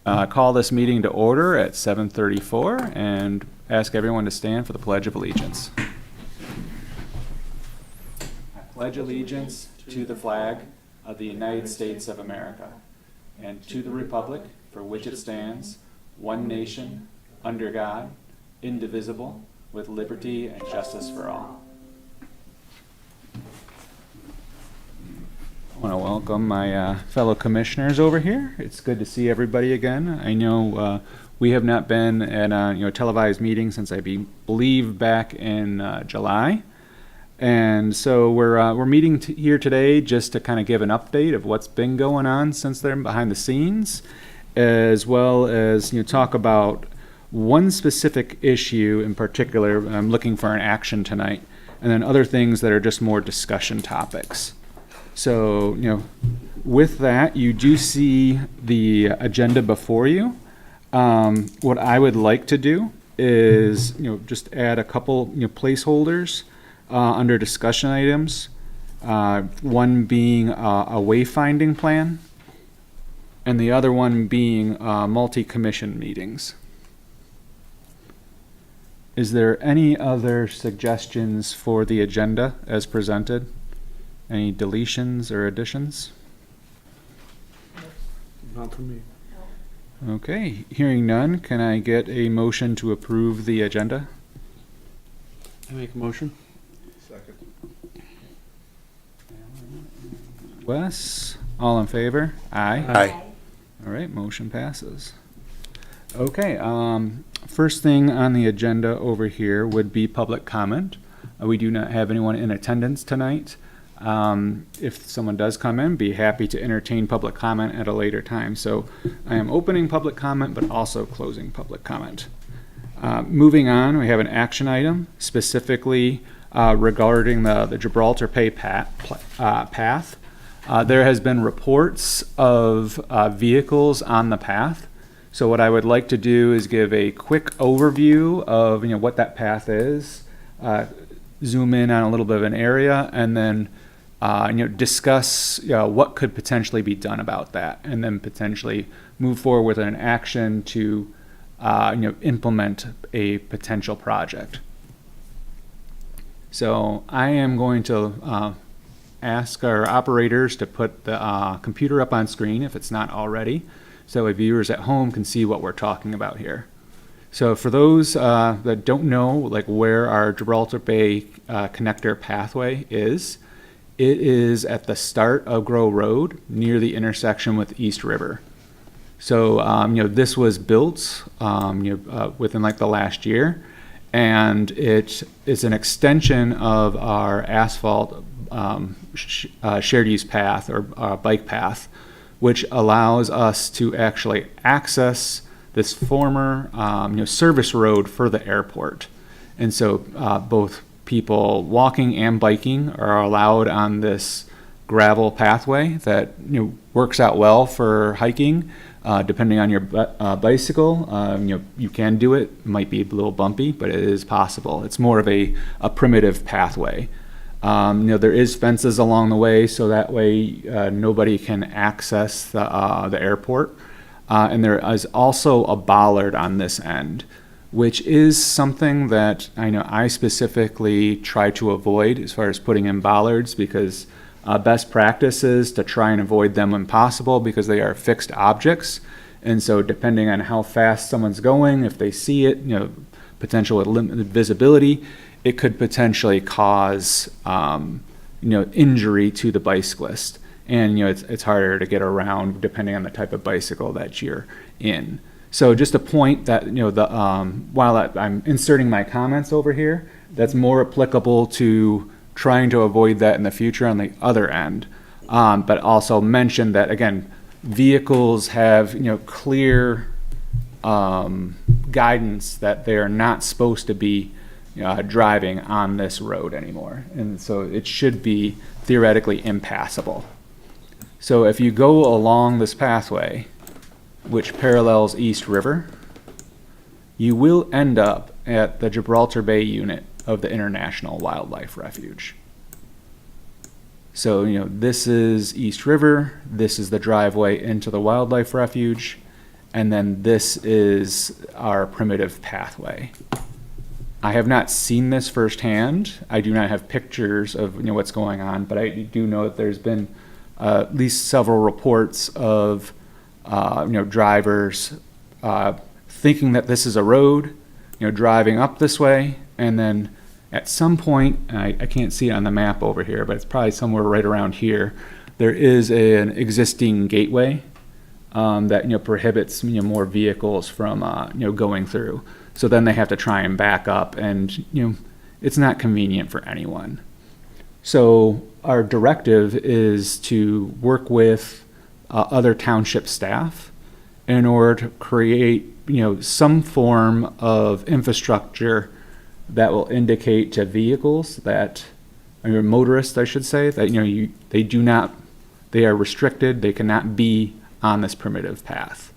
call this meeting to order at 7:34 and ask everyone to stand for the Pledge of Allegiance. I pledge allegiance to the flag of the United States of America and to the republic for which it stands, one nation, under God, indivisible, with liberty and justice for all. I want to welcome my fellow commissioners over here. It's good to see everybody again. I know we have not been at a televised meeting since I believe back in July, and so we're meeting here today just to kind of give an update of what's been going on since then behind the scenes, as well as talk about one specific issue in particular. I'm looking for an action tonight, and then other things that are just more discussion topics. So, with that, you do see the agenda before you. What I would like to do is, just add a couple, placeholders under discussion items. One being a wayfinding plan, and the other one being multi-commission meetings. Is there any other suggestions for the agenda as presented? Any deletions or additions? Not for me. Okay, hearing none, can I get a motion to approve the agenda? I make a motion. Second. Wes, all in favor? Aye. Aye. All right, motion passes. Okay, first thing on the agenda over here would be public comment. We do not have anyone in attendance tonight. If someone does come in, be happy to entertain public comment at a later time. So I am opening public comment, but also closing public comment. Moving on, we have an action item specifically regarding the Gibraltar Pay path. There has been reports of vehicles on the path. So what I would like to do is give a quick overview of what that path is, zoom in on a little bit of an area, and then discuss what could potentially be done about that, and then potentially move forward with an action to implement a potential project. So I am going to ask our operators to put the computer up on screen if it's not already, so that viewers at home can see what we're talking about here. So for those that don't know where our Gibraltar Bay connector pathway is, it is at the start of Grow Road near the intersection with East River. So this was built within the last year, and it is an extension of our asphalt shared use path or bike path, which allows us to actually access this former service road for the airport. And so both people walking and biking are allowed on this gravel pathway that works out well for hiking. Depending on your bicycle, you can do it. It might be a little bumpy, but it is possible. It's more of a primitive pathway. There is fences along the way, so that way nobody can access the airport. And there is also a bollard on this end, which is something that I know I specifically try to avoid as far as putting in bollards, because best practice is to try and avoid them when possible, because they are fixed objects. And so depending on how fast someone's going, if they see it, potential with limited visibility, it could potentially cause injury to the bicyclist. And it's harder to get around depending on the type of bicycle that you're in. So just a point that while I'm inserting my comments over here, that's more applicable to trying to avoid that in the future on the other end. But also mention that again, vehicles have clear guidance that they are not supposed to be driving on this road anymore, and so it should be theoretically impassable. So if you go along this pathway, which parallels East River, you will end up at the Gibraltar Bay unit of the International Wildlife Refuge. So, this is East River, this is the driveway into the Wildlife Refuge, and then this is our primitive pathway. I have not seen this firsthand. I do not have pictures of what's going on, but I do know that there's been at least several reports of drivers thinking that this is a road, driving up this way, and then at some point, I can't see it on the map over here, but it's probably somewhere right around here, there is an existing gateway that prohibits more vehicles from going through. So then they have to try and back up, and it's not convenient for anyone. So our directive is to work with other township staff in order to create some form of infrastructure that will indicate to vehicles that, or motorists I should say, that they are restricted, they cannot be on this primitive path.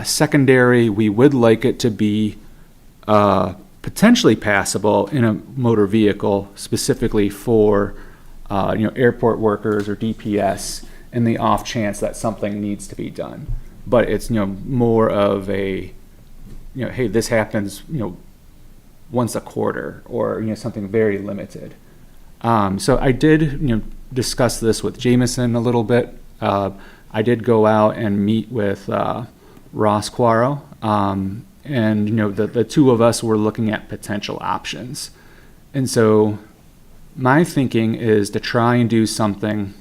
Secondary, we would like it to be potentially passable in a motor vehicle, specifically for airport workers or DPS, in the off chance that something needs to be done. But it's more of a hey, this happens once a quarter, or something very limited. So I did discuss this with Jameson a little bit. I did go out and meet with Ross Quaro, and the two of us were looking at potential options. And so my thinking is to try and do something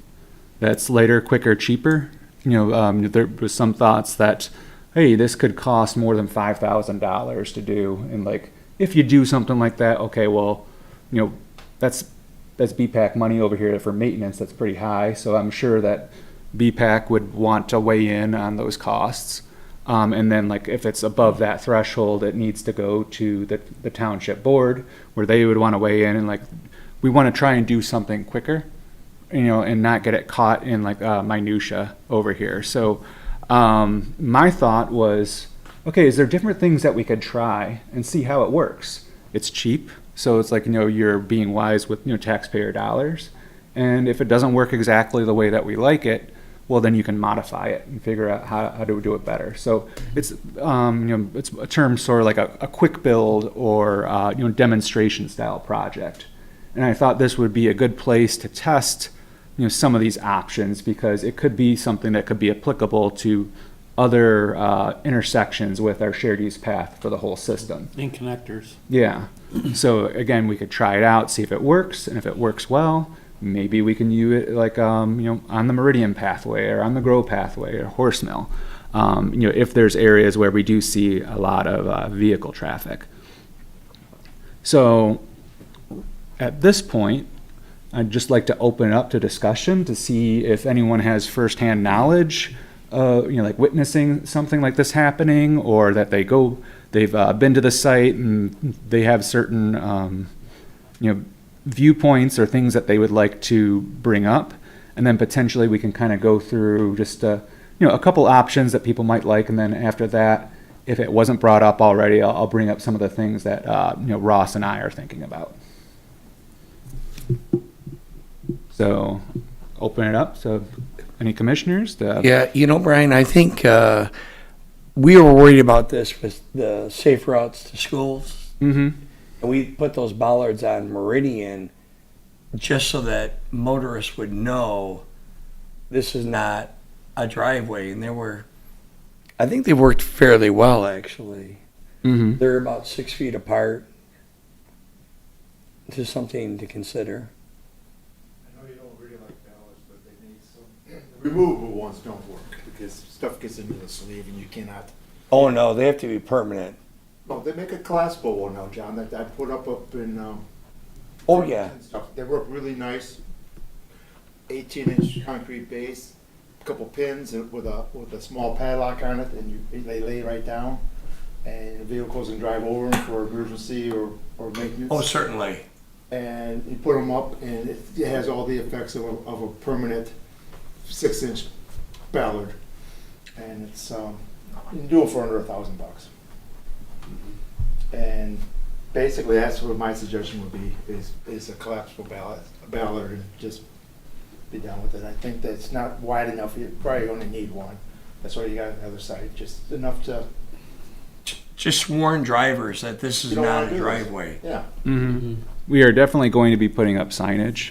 that's lighter, quicker, cheaper. There was some thoughts that, hey, this could cost more than $5,000 to do, and if you do something like that, okay, well, that's BPAC money over here for maintenance. That's pretty high, so I'm sure that BPAC would want to weigh in on those costs. And then if it's above that threshold, it needs to go to the township board, where they would want to weigh in, and we want to try and do something quicker, and not get it caught in minutia over here. So my thought was, okay, is there different things that we could try and see how it works? It's cheap, so it's you're being wise with taxpayer dollars, and if it doesn't work exactly the way that we like it, well, then you can modify it and figure out how to do it better. So it's it's a term sort of a quick build or demonstration style project. And I thought this would be a good place to test some of these options, because it could be something that could be applicable to other intersections with our shared use path for the whole system. And connectors. Yeah. So again, we could try it out, see if it works, and if it works well, maybe we can use it on the Meridian pathway or on the Grove pathway or Horse Mill. If there's areas where we do see a lot of vehicle traffic. So at this point, I'd just like to open it up to discussion to see if anyone has firsthand knowledge, witnessing something like this happening, or that they've been to the site and they have certain, viewpoints or things that they would like to bring up. And then potentially we can kind of go through just, a couple options that people might like. And then after that, if it wasn't brought up already, I'll bring up some of the things that, Ross and I are thinking about. So open it up. So any commissioners? Yeah, Brian, I think we were worried about this with the safe routes to schools. Mm-hmm. And we put those bollards on Meridian just so that motorists would know this is not a driveway. And I think they worked fairly well, actually. Mm-hmm. They're about 6 feet apart. Just something to consider. I know you don't really like ballots, but they need some. The removable ones don't work because stuff gets into the sleeve and you cannot. Oh, no, they have to be permanent. No, they make a collapsible one now, John, that I put up in. Oh, yeah. and stuff. They work really nice. 18-inch concrete base, a couple pins with a small padlock on it, and they lay right down, and the vehicles can drive over them for emergency or maintenance. Oh, certainly. And you put them up, and it has all the effects of a permanent 6-inch ballard, and it's you can do it for under $1,000. And basically, that's what my suggestion would be: is a collapsible ballard, and just be done with it. I think that's not wide enough. You probably only need one, That's why you got on the other side, just enough to, Just warn drivers that this is You don't not wanna a do this. driveway. yeah. We are definitely going to be putting up signage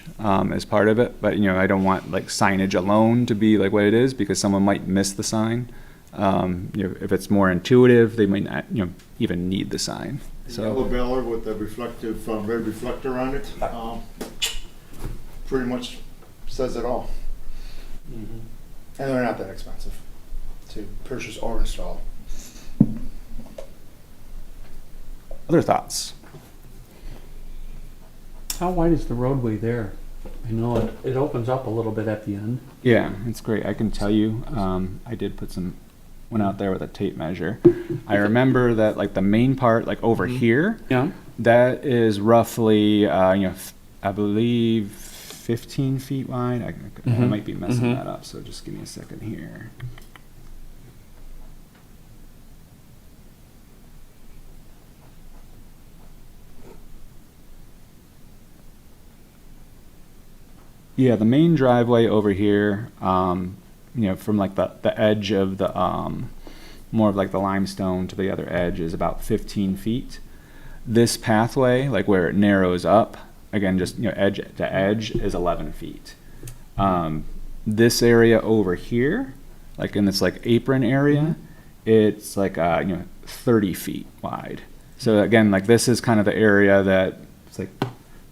as part of it, but I don't want like signage alone to be like what it is because someone might miss the sign. If it's more intuitive, they might not even need the sign. The yellow baller with the reflective, red reflector on it, pretty much says it all. And they're not that expensive to purchase or install. Other thoughts? How wide is the roadway there? I know it opens up a little bit at the end. Yeah, it's great. I can tell you, I did went out there with a tape measure. I remember that like the main part, like over here, Yeah. that is roughly, I believe 15 feet wide. I might be messing that up, so just give me a second here. Yeah, the main driveway over here, from like the edge of the, more of like the limestone to the other edge is about 15 feet. This pathway, like where it narrows up, again, just, edge to edge is 11 feet. This area over here, like in this like apron area, it's like, 30 feet wide. So again, like this is kind of the area that it's like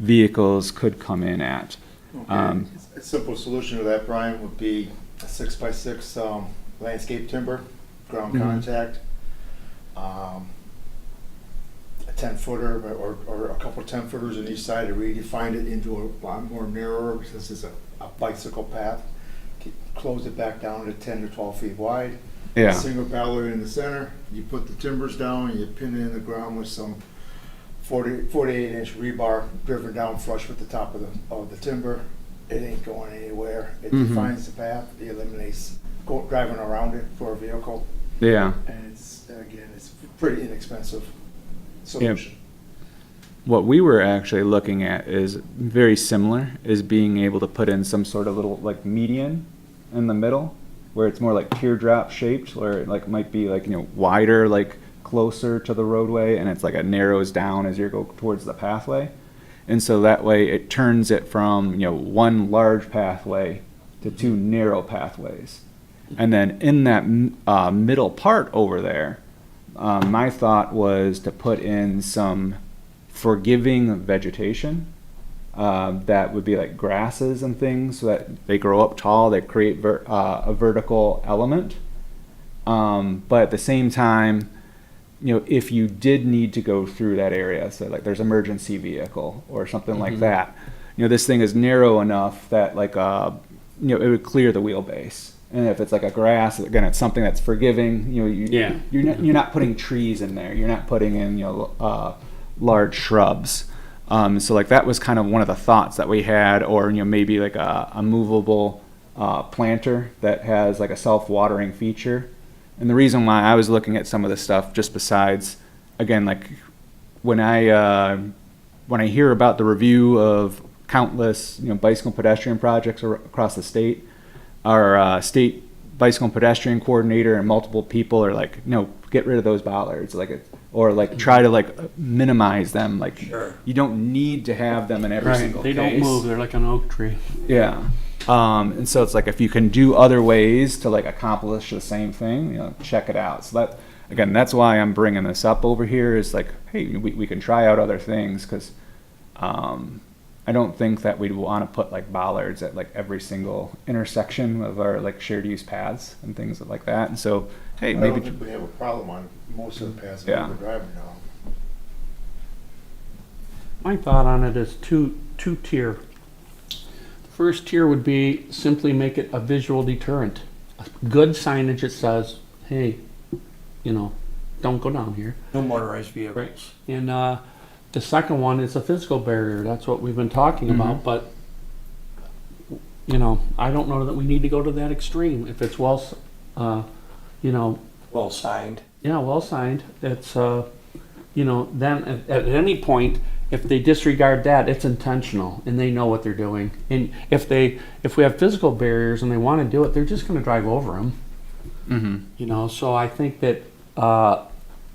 vehicles could come in at. A simple solution to that, Brian, would be a 6x6 landscape timber, ground contact, a 10-footer or a couple 10-footers on each side to redefine it into a lot more narrower, because this is a bicycle path. Close it back down to 10 to 12 feet wide. Yeah. A single ballard in the center. You put the timbers down and you pin it in the ground with some 48-inch rebar driven down flush with the top of the timber. It ain't going anywhere. It defines the path. It eliminates driving around it for a vehicle. Yeah. And it's pretty inexpensive solution. What we were actually looking at is very similar, is being able to put in some sort of little like median in the middle where it's more like teardrop shaped, where it like might be like, wider, like closer to the roadway, and it's like it narrows down as you go towards the pathway. And so that way it turns it from, one large pathway to two narrow pathways. And then in that middle part over there, my thought was to put in some forgiving vegetation that would be like grasses and things so that they grow up tall, they create a vertical element. But at the same time, if you did need to go through that area, so like there's emergency vehicle or something like that, this thing is narrow enough that like, it would clear the wheelbase. And if it's like a grass, again, it's something that's forgiving, you're not putting trees in there. You're not putting in, large shrubs. So like that was kind of one of the thoughts that we had, or, maybe like a movable planter that has like a self-watering feature. And the reason why I was looking at some of this stuff, just besides, again, like when I hear about the review of countless, bicycle and pedestrian projects across the state, our state bicycle and pedestrian coordinator and multiple people are like, no, get rid of those bollards, or try to like minimize them. Like, Sure. You don't need to have them in every single They case. don't move. They're like an oak tree. Yeah. And so it's like if you can do other ways to like accomplish the same thing, check it out. So that's why I'm bringing this up over here is like, hey, we can try out other things, because I don't think that we'd want to put like bollards at like every single intersection of our like shared use paths and things like that. And so, hey, I maybe don't think we have a problem on most of the paths Yeah. that we're driving now. My thought on it is two-tier. The first tier would be simply make it a visual deterrent. A good signage that says, hey, don't go down here. No motorized vehicles. And the second one is a physical barrier. That's what we've been talking about. But, I don't know that we need to go to that extreme. If it's well Signed. Yeah, well signed. It's, then at any point, if they disregard that, it's intentional and they know what they're doing. And if we have physical barriers and they want to do it, they're just going to drive over them. Mm-hmm. You know, so I think that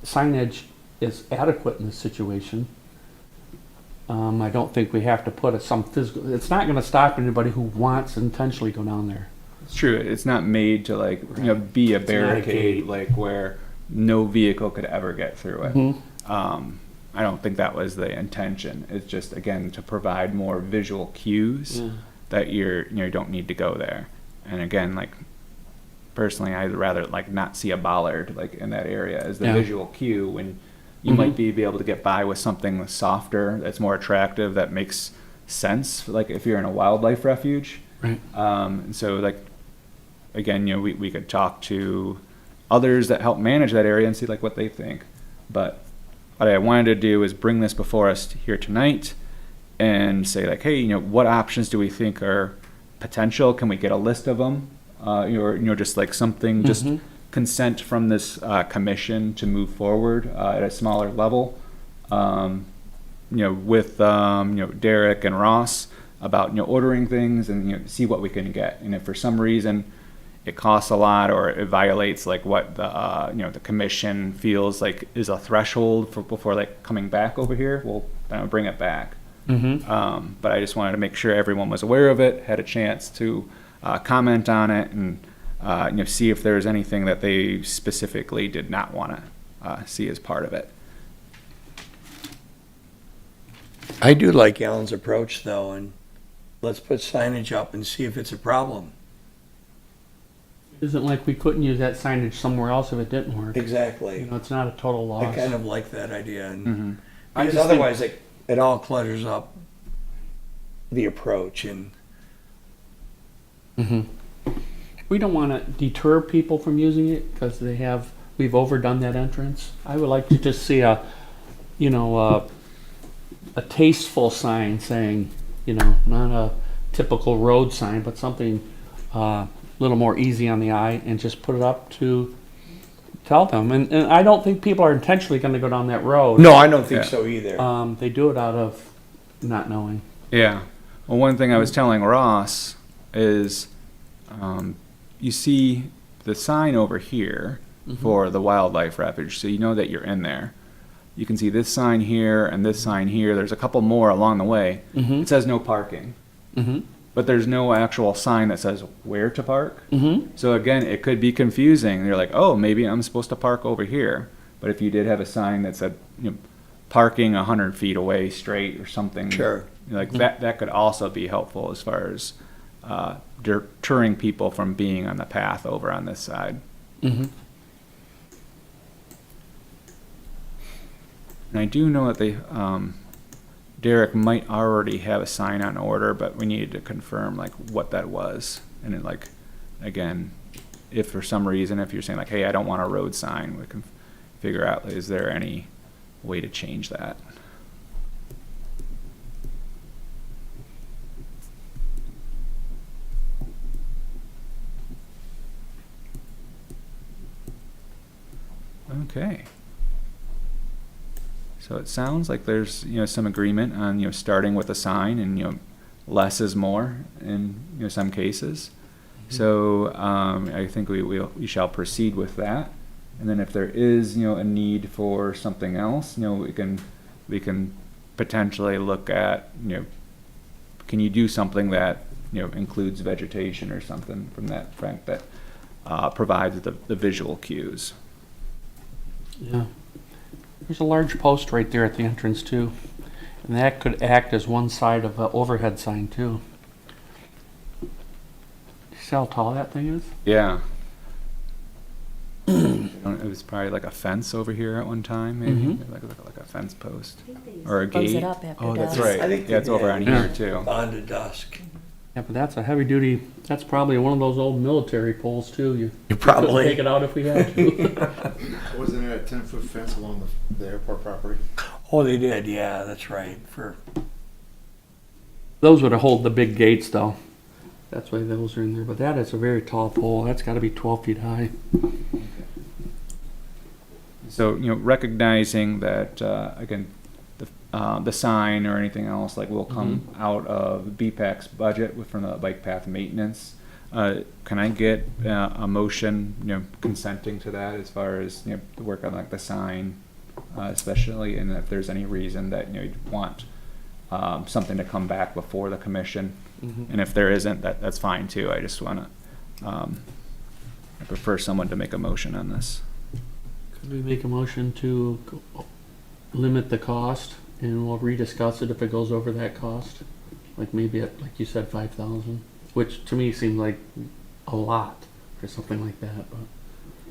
signage is adequate in this situation. I don't think we have to put some physical, it's not gonna stop anybody who wants to intentionally go down there. It's true. It's not made to like, be a not a barricade, gate. like where no vehicle could ever get through it. Mhm. I don't think that was the intention. It's just, again, to provide more visual cues Yeah. that you don't need to go there. And again, like, personally, I'd rather like not see a bollard like in that area as the Yeah. visual cue when you might be able to get by with something softer that's more attractive that makes sense. Like if you're in a wildlife refuge. Right. And so like, again, we could talk to others that help manage that area and see like what they think. But what I wanted to do is bring this before us here tonight and say like, hey, what options do we think are potential? Can we get a list of them? Just like something, just consent from this commission to move forward at a smaller level. With Derek and Ross about ordering things and see what we can get. And if for some reason it costs a lot or it violates like what the the commission feels like is a threshold for before like coming back over here, we'll bring it back. But I just wanted to make sure everyone was aware of it, had a chance to comment on it, and see if there's anything that they specifically did not want to see as part of it. I do like Alan's approach though, and let's put signage up and see if it's a problem. Isn't like we couldn't use that signage somewhere else if it didn't work. Exactly. You know, it's not a total loss. I kind of like that idea, and Mm-hmm. I because just think- otherwise it all clutters up the approach. And We don't want to deter people from using it because we've overdone that entrance. I would like to just see a tasteful sign saying, not a typical road sign, but something a little more easy on the eye, and just put it up to tell them. And I don't think people are intentionally going to go down that road. no, I don't think Yeah. so either. They do it out of not knowing. Yeah. Well, one thing I was telling Ross is, you see the sign over here for the wildlife refuge, so you know that you're in there. You can see this sign here and this sign here. There's a couple more along the way. It says no parking, but there's no actual sign that says where to park. So again, it could be confusing. You're like, oh, maybe I'm supposed to park over here. But if you did have a sign that said, parking 100 feet away straight or something, Sure. like that could also be helpful as far as deterring people from being on the path over on this side. And I do know that Derek might already have a sign on order, but we needed to confirm like what that was. And it, like, again, if for some reason, if you're saying like, hey, I don't want a road sign, we can figure out, is there any way to change that? Okay. So it sounds like there's some agreement on starting with a sign, and less is more in some cases. So I think we shall proceed with that, and then if there is a need for something else, we can potentially look at can you do something that includes vegetation or something from that front that provides the visual cues. Yeah. There's a large post right there at the entrance too. And that could act as one side of an overhead sign too. You see how tall that thing is? Yeah. It was probably like a fence over here at one time, maybe like a fence post or a Close gate. it up after Oh, that's dusk. right. I think Yeah, it's over on here too. On to dusk. Yeah, but that's a heavy duty, that's probably one of those old military poles too. You You couldn't probably. take it out if we had to. Wasn't there a 10-foot fence along the airport property? Oh, they did. Yeah, that's right. Those would hold the big gates though. That's why those are in there. But that is a very tall pole. That's got to be 12 feet high. So recognizing that again, the sign or anything else like will come out of BPAC's budget from the bike path maintenance. Can I get a motion, consenting to that as far as, the work on like the sign, especially, and if there's any reason that, you'd want something to come back before the commission. And if there isn't, that's fine too. I just want to, I prefer someone to make a motion on this. Could we make a motion to limit the cost, and we'll rediscuss it if it goes over that cost? Like maybe at, like you said, 5,000, which to me seemed like a lot for something like that, but.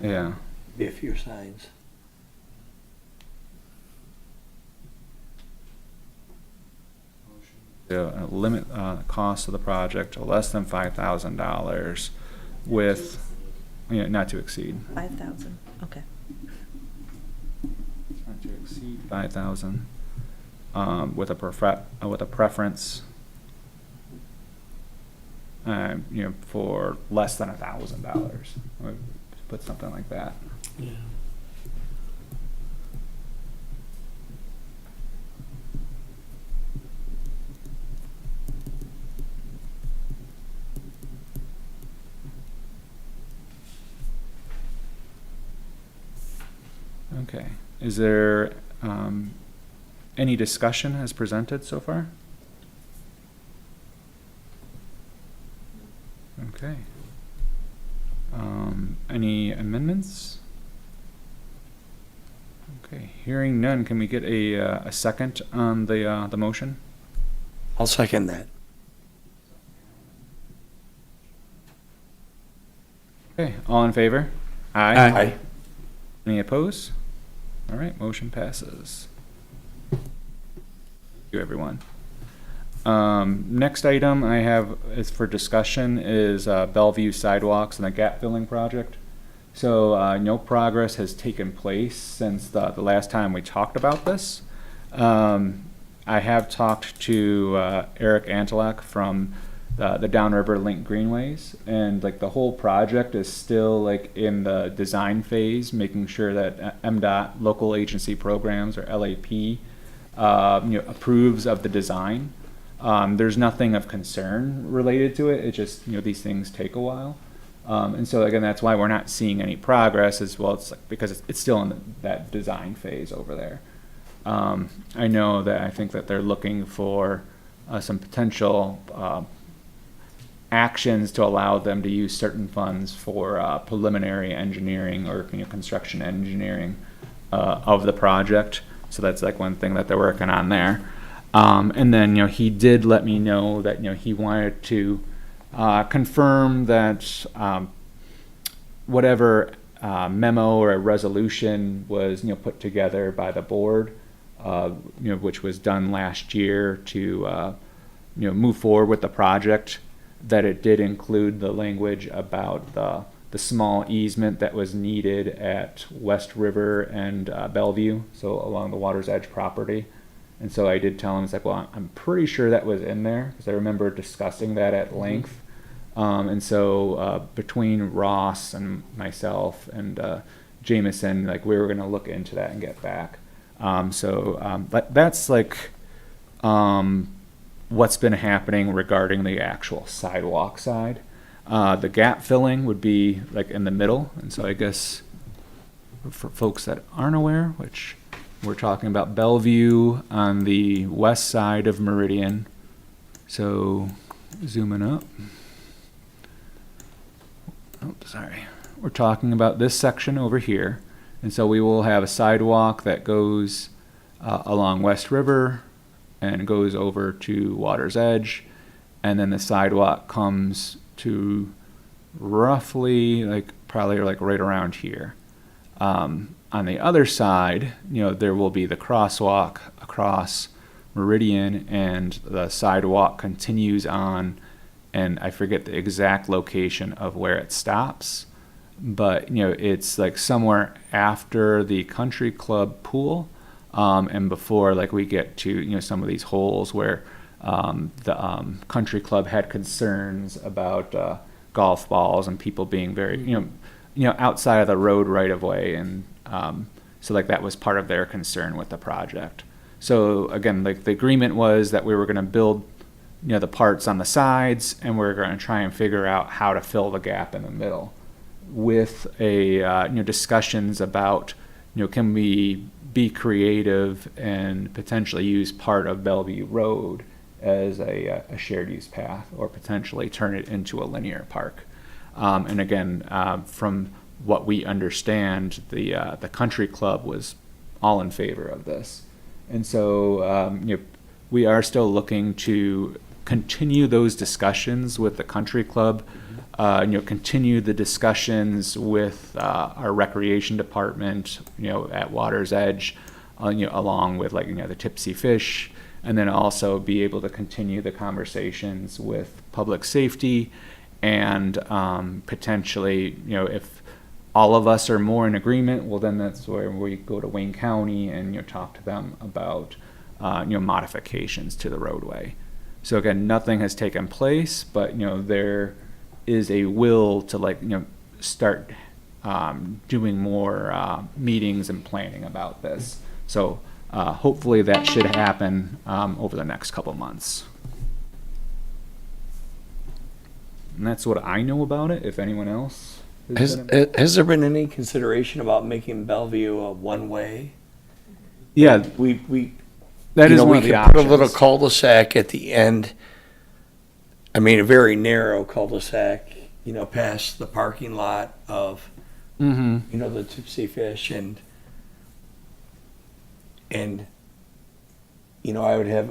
Yeah. Be a few signs. To limit the cost of the project to less than $5,000 with, not to exceed. 5,000, okay. Not to exceed 5,000, with a preference, for less than $1,000. Put something like that. Yeah. Okay. Is there any discussion as presented so far? Okay. Any amendments? Okay. Hearing none, can we get a second on the motion? I'll second that. Okay. All in favor? Aye. Any opposed? All right, motion passes. Thank you, everyone. Next item I have is for discussion is Bellevue Sidewalks and the gap filling project. So no progress has taken place since the last time we talked about this. I have talked to Eric Antelak from the Downriver Link Greenways, and like the whole project is still like in the design phase, making sure that MDOT, local agency programs, or LAP, approves of the design. There's nothing of concern related to it. It just, these things take a while. And so again, that's why we're not seeing any progress as well. It's like, because it's still in that design phase over there. I know that I think that they're looking for some potential actions to allow them to use certain funds for preliminary engineering or construction engineering of the project. So that's like one thing that they're working on there. And then he did let me know that he wanted to confirm that whatever memo or a resolution was put together by the board, which was done last year to move forward with the project, that it did include the language about the small easement that was needed at West River and Bellevue, so along the water's edge property. And so I did tell him, it's like, well, I'm pretty sure that was in there, because I remember discussing that at length. And so between Ross and myself and Jameson, like we were going to look into that and get back. But that's like what's been happening regarding the actual sidewalk side. The gap filling would be like in the middle. And so I guess for folks that aren't aware, which we're talking about Bellevue on the west side of Meridian. So zooming up. Oh, sorry. We're talking about this section over here. And so we will have a sidewalk that goes along West River and goes over to Water's Edge. And then the sidewalk comes to roughly probably right around here. On the other side, there will be the crosswalk across Meridian, and the sidewalk continues on, and I forget the exact location of where it stops, but it's like somewhere after the country club pool, and before we get to some of these holes where the country club had concerns about golf balls and people being very outside of the road right of way, and so that was part of their concern with the project. So again, the agreement was that we were going to build the parts on the sides, and we're going to try and figure out how to fill the gap in the middle with discussions about, can we be creative and potentially use part of Bellevue Road as a shared use path, or potentially turn it into a linear park. And again, from what we understand, the country club was all in favor of this. And so, we are still looking to continue those discussions with the country club, continue the discussions with our recreation department, at Water's Edge, along with the Tipsy Fish, and then also be able to continue the conversations with public safety, and potentially, if all of us are more in agreement, well, then that's where we go to Wayne County and talk to them about modifications to the roadway. So again, nothing has taken place, but there is a will to start doing more meetings and planning about this. So hopefully that should happen over the next couple months. And that's what I know about it. If anyone else Has there been any consideration about making Bellevue a one-way? yeah, We that is one we of the could options. put a little cul-de-sac at the end. I mean, a very narrow cul-de-sac, past the parking lot of, Mm-hmm. the Tipsy Fish, and I would have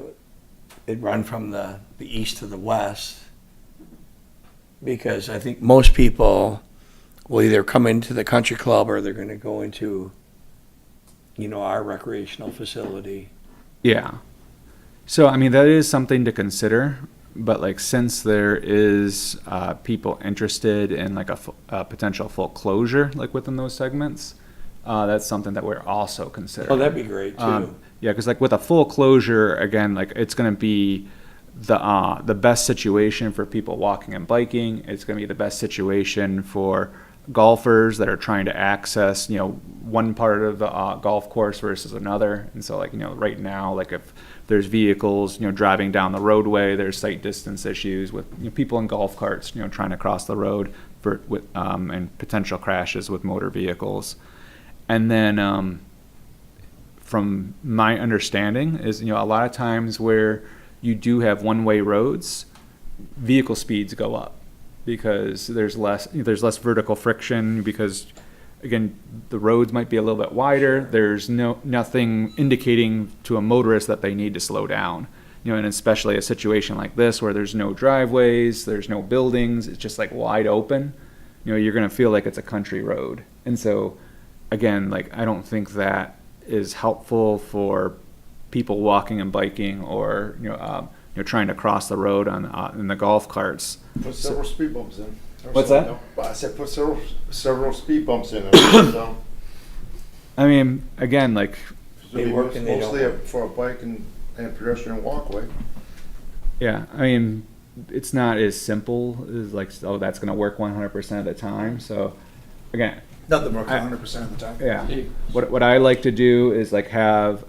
it run from the east to the west, because I think most people will either come into the country club or they're going to go into, our recreational facility. Yeah. So, I mean, that is something to consider, but since there is people interested in a potential full closure, within those segments, that's something that we're also considering. Oh, that'd be great too. Yeah, because with a full closure, again, it's going to be the best situation for people walking and biking. It's going to be the best situation for golfers that are trying to access, one part of the golf course versus another. And so, right now, if there's vehicles, driving down the roadway, there's sight distance issues with people in golf carts, trying to cross the road and potential crashes with motor vehicles. And then, from my understanding is, a lot of times where you do have one-way roads, vehicle speeds go up because there's less vertical friction, because again, the roads might be a little bit wider. There's nothing indicating to a motorist that they need to slow down. And especially a situation like this where there's no driveways, there's no buildings, it's just wide open. You're going to feel like it's a country road. And so again, I don't think that is helpful for people walking and biking, or trying to cross the road in the golf carts. Put several speed bumps in. What's that? I said put several speed bumps in. So I mean, again, They work and they don't mostly work. for a bike and pedestrian walkway. yeah, I mean, it's not as simple as that's going to work 100% of the time. So again, Nothing works 100% of the time. yeah, what I like to do is have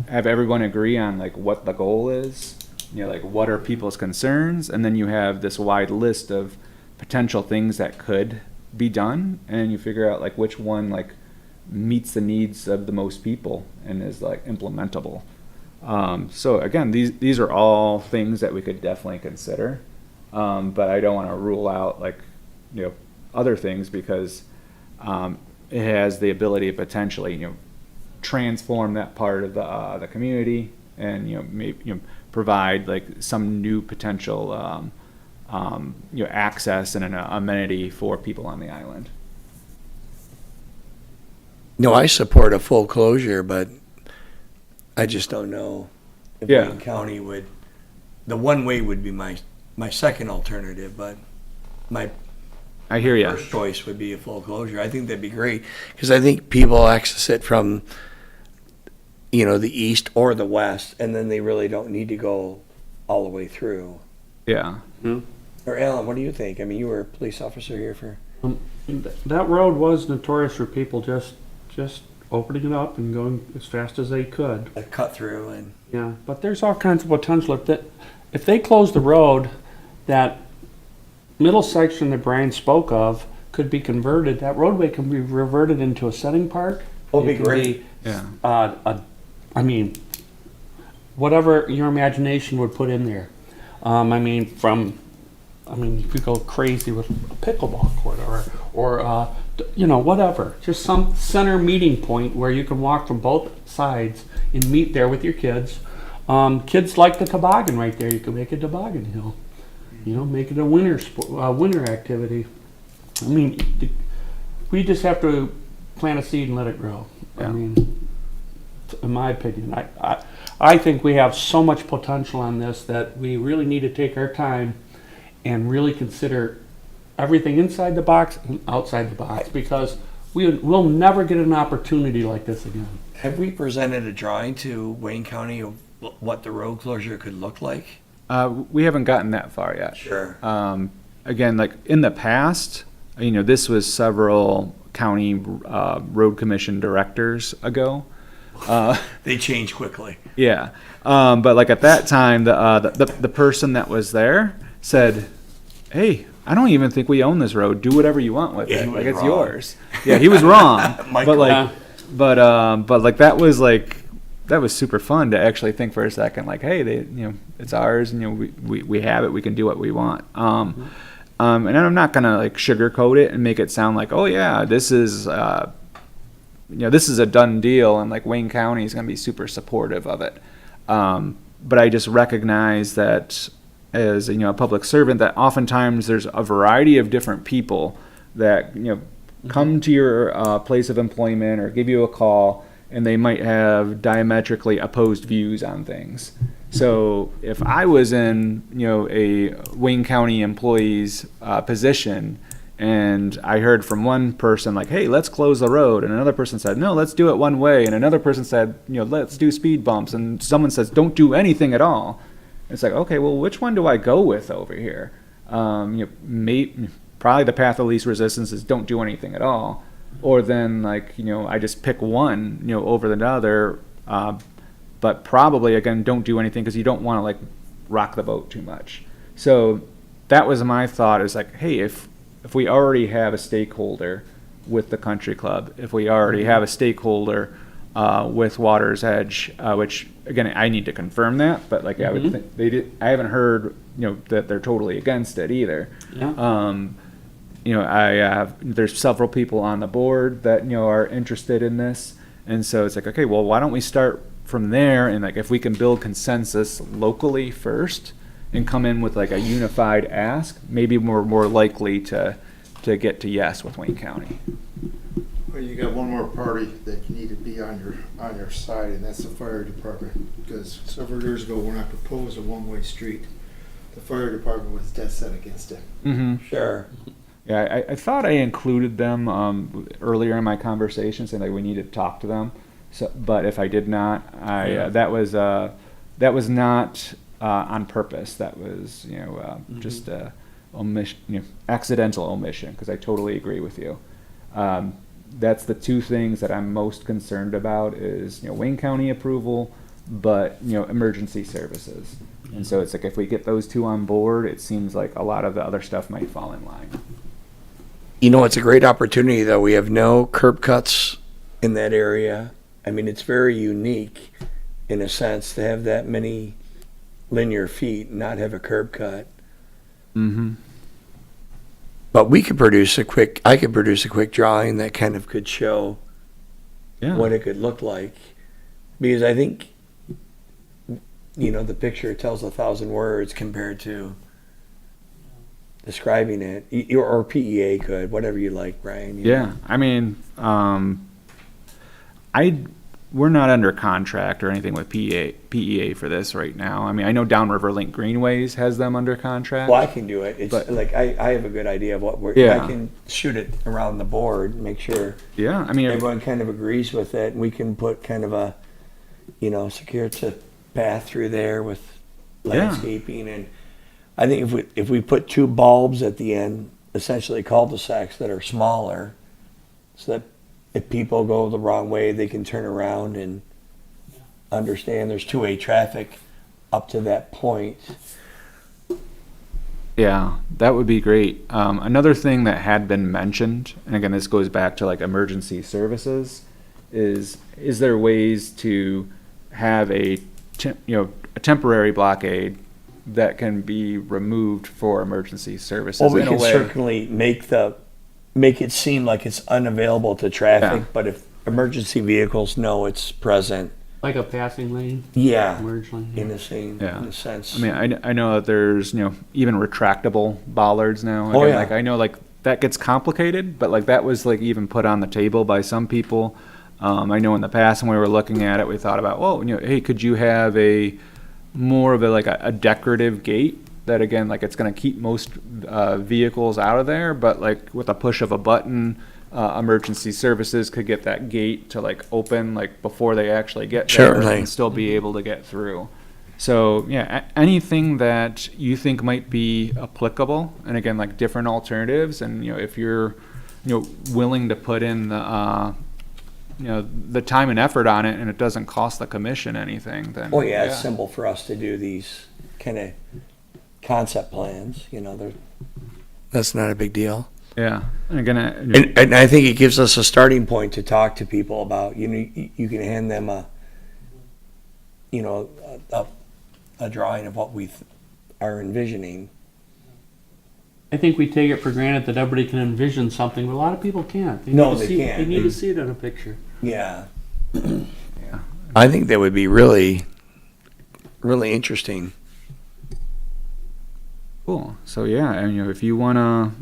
everyone agree on what the goal is, what are people's concerns, and then you have this wide list of potential things that could be done, and you figure out which one meets the needs of the most people and is implementable. So again, these are all things that we could definitely consider, but I don't want to rule out other things, because it has the ability to potentially transform that part of the community, and maybe provide some new potential access and an amenity for people on the island. No, I support a full closure, but I just don't know if Yeah. Wayne County would. The one way would be my second alternative, but my I hear you. first choice would be a full closure. I think that'd be great, because I think people access it from, the east or the west, and then they really don't need to go all the way through. Yeah. Or Alan, what do you think? I mean, you were a police officer here for. That road was notorious for people just opening it up and going as fast as they could. A cut through and Yeah, but there's all kinds of potential. If they close the road, that middle section that Brian spoke of could be converted, that roadway can be reverted into a setting park. Oh, it'd be It can great. Yeah. I mean, whatever your imagination would put in there. If you go crazy with a pickleball court or whatever, just some center meeting point where you can walk from both sides and meet there with your kids. Kids like the toboggan right there. You can make a toboggan hill. Make it a winter activity. I mean, we just have to plant a seed and let it grow. Yeah. I mean, in my opinion, I think we have so much potential on this that we really need to take our time and really consider everything inside the box and outside the box, because we'll never get an opportunity like this again. have we presented a drawing to Wayne County of what the road closure could look like? We haven't gotten that far yet. Sure. Again, like in the past, this was several county road commission directors ago. They change quickly. Yeah. But like at that time, the person that was there said, "Hey, I don't even think we own this road. Do whatever you want with Yeah, it. he was Like it's wrong. yours." Yeah, he was wrong. Michael. but like that was super fun to actually think for a second, like, hey, it's ours, and we have it. We can do what we want. And I'm not gonna like sugarcoat it and make it sound like, oh yeah, this is this is a done deal, and like Wayne County is gonna be super supportive of it. But I just recognize that as a public servant, that oftentimes there's a variety of different people that come to your place of employment or give you a call, and they might have diametrically opposed views on things. So if I was in a Wayne County employee's position, and I heard from one person like, hey, let's close the road, and another person said, no, let's do it one way, and another person said, let's do speed bumps, and someone says, don't do anything at all. It's like, okay, well, which one do I go with over here? Probably the path of least resistance is don't do anything at all. Or then I just pick one, over the other. But probably, again, don't do anything because you don't want to like rock the boat too much. So that was my thought, is like, hey, if we already have a stakeholder with the country club, if we already have a stakeholder with Water's Edge, which again I need to confirm that, but like I would think I haven't heard that they're totally against it either. Yeah. There's several people on the board that are interested in this, and so it's like, okay, well, why don't we start from there, and like if we can build consensus locally first and come in with like a unified ask, maybe we're more likely to get to yes with Wayne County. Well, you got one more party that you need to be on your side, and that's the fire department. Because several years ago, when I proposed a one-way street, the fire department was dead set against it. Mm-hmm. Sure. Yeah, I thought I included them earlier in my conversation, saying like we need to talk to them. So, but if I did not, that was not on purpose. That was just omission, accidental omission. Because I totally agree with you. That's the two things that I'm most concerned about is Wayne County approval, but emergency services. And so it's like if we get those two on board, it seems like a lot of the other stuff might fall in line. It's a great opportunity, though. We have no curb cuts in that area. I mean, it's very unique in a sense to have that many linear feet and not have a curb cut. Mm-hmm. But I could produce a quick drawing that kind of could show what it could look like. Because I think, the picture tells 1,000 words compared to describing it. Or PEA could, whatever you like, Brian. Yeah, I mean, we're not under contract or anything with PEA for this right now. I mean, I know Downriver Link Greenways has them under contract. Well, I can do it. It's But- like I have a good idea of what we're. Yeah. I can shoot it around the board, make sure Yeah, I mean, everyone kind of agrees with it, and we can put kind of a, secure to path through there with landscaping, and I think if we put two bulbs at the end, essentially cul-de-sacs that are smaller, so that if people go the wrong way, they can turn around and understand there's two-way traffic up to that point. Yeah, that would be great. Another thing that had been mentioned, and again, this goes back to like emergency services, is there ways to have a temporary blockade that can be removed for emergency services? Well, we in a can way? certainly make it seem like it's unavailable to traffic, Yeah. but if emergency vehicles know it's present, Like a passing lane, yeah, merge lane. in the same, Yeah. in a sense. I mean, I know that there's, even retractable bollards now. Oh, Again, yeah. Like, I know, like, that gets complicated, but, like, that was, like, even put on the table by some people. I know in the past when we were looking at it, we thought about, well, hey, could you have more of a decorative gate that, again, like, it's gonna keep most vehicles out of there, but, like, with a push of a button, emergency services could get that gate to like open like before they actually get there Certainly. and still be able to get through. So yeah, anything that you think might be applicable, and again like different alternatives, and if you're willing to put in the time and effort on it, and it doesn't cost the commission anything, then Oh yeah, it's simple for us to do these kind of concept plans, that's not a big deal. Yeah, and again, And I think it gives us a starting point to talk to people about. You can hand them a drawing of what we are envisioning. I think we take it for granted that everybody can envision something, but a lot of people can't. No, need to they see, can't. They need to see it in a picture. Yeah, yeah. I think that would be really, really interesting. Cool. So yeah, and if you wanna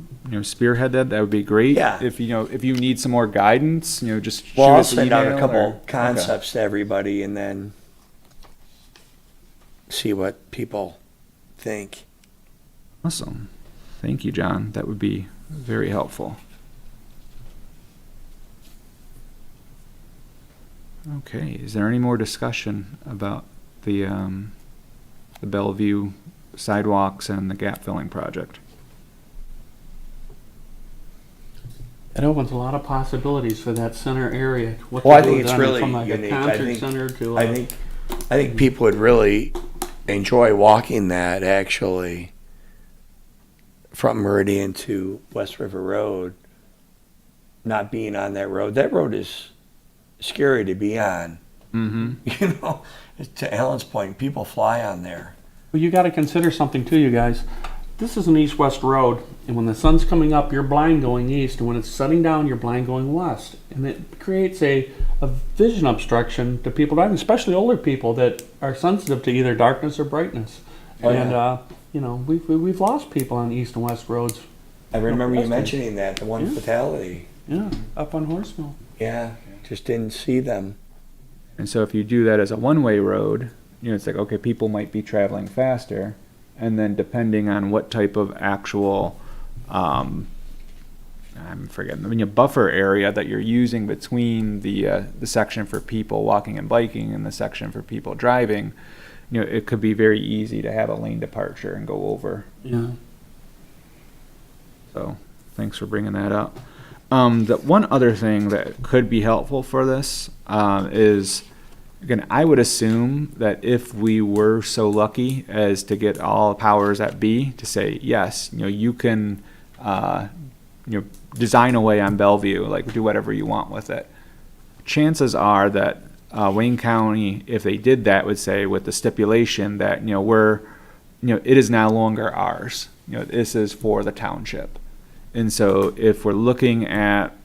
spearhead that would be great. Yeah. If if you need some more guidance, just shoot Well, I'll us an send out a email couple or- concepts to everybody, and then see what people think. Awesome. Thank you, John. That would be very helpful. Okay. Is there any more discussion about the Bellevue sidewalks and the gap filling project? It opens a lot of possibilities for that center area. What Well, I to do think it's down really from like unique. a I concert think- center to I think people would really enjoy walking that, actually, from Meridian to West River Road, not being on that road. That road is scary to be on. Mm-hmm. To Alan's point, people fly on there. Well, you got to consider something too, you guys. This is an east-west road, and when the sun's coming up, you're blind going east, and when it's setting down, you're blind going west. And it creates a vision obstruction to people driving, especially older people that are sensitive to either darkness or brightness. Oh, and yeah. we've lost people on east and west roads. I remember you West mentioning that, the one Yeah. fatality. Yeah, up on Horsemill. Yeah, just didn't see them. And so if you do that as a one-way road, it's like, okay, people might be traveling faster, and then depending on what type of actual, I'm forgetting, buffer area that you're using between the section for people walking and biking and the section for people driving, it could be very easy to have a lane departure and go over. Yeah. So thanks for bringing that up. The one other thing that could be helpful for this is, again, I would assume that if we were so lucky as to get all powers that be to say, yes, you can, design away on Bellevue, like do whatever you want with it. Chances are that Wayne County, if they did that, would say with the stipulation that, it is no longer ours. This is for the township. And so if we're looking at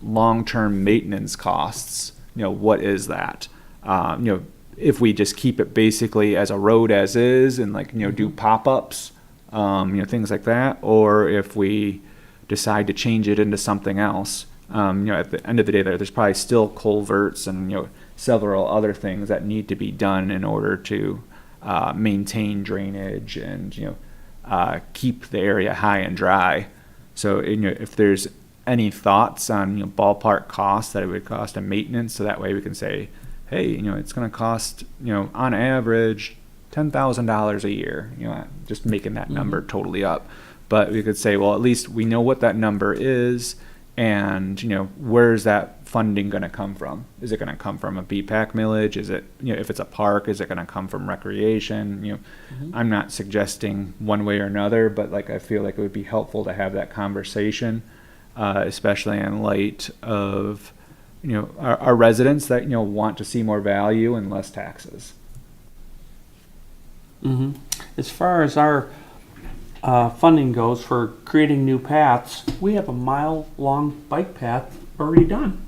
long-term maintenance costs, what is that? If we just keep it basically as a road as is and do pop-ups, things like that, or if we decide to change it into something else, at the end of the day, there's probably still culverts and, several other things that need to be done in order to maintain drainage and, keep the area high and dry. So, if there's any thoughts on, ballpark costs that it would cost in maintenance, so that way we can say, hey, it's going to cost, on average, $10,000 a year, just making that number totally up. But we could say, well, at least we know what that number is, and, where's that funding gonna come from? Is it gonna come from a BPAC millage? Is it, if it's a park, is it gonna come from recreation? I'm not suggesting one way or another, but like, I feel like it would be helpful to have that conversation, especially in light of, our residents that, want to see more value and less taxes. As far as our funding goes for creating new paths, we have a mile-long bike path already done.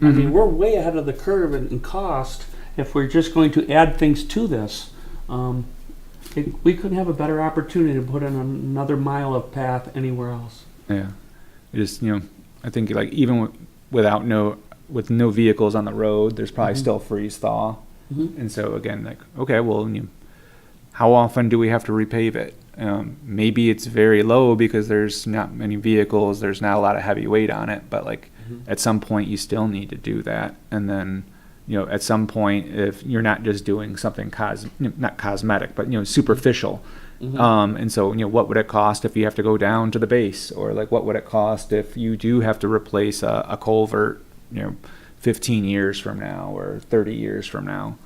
I mean, we're way ahead of the curve in cost if we're just going to add things to this. We couldn't have a better opportunity to put in another mile of path anywhere else. Yeah. Just, I think like even with no vehicles on the road, there's probably still freeze thaw. And so again, like, okay, well, how often do we have to repave it? Maybe it's very low because there's not many vehicles, there's not a lot of heavy weight on it, but like at some point you still need to do that. And then, at some point, if you're not just doing something not cosmetic, but, superficial. And so, what would it cost if you have to go down to the base, or like, what would it cost if you do have to replace a culvert, 15 years from now or 30 years from now?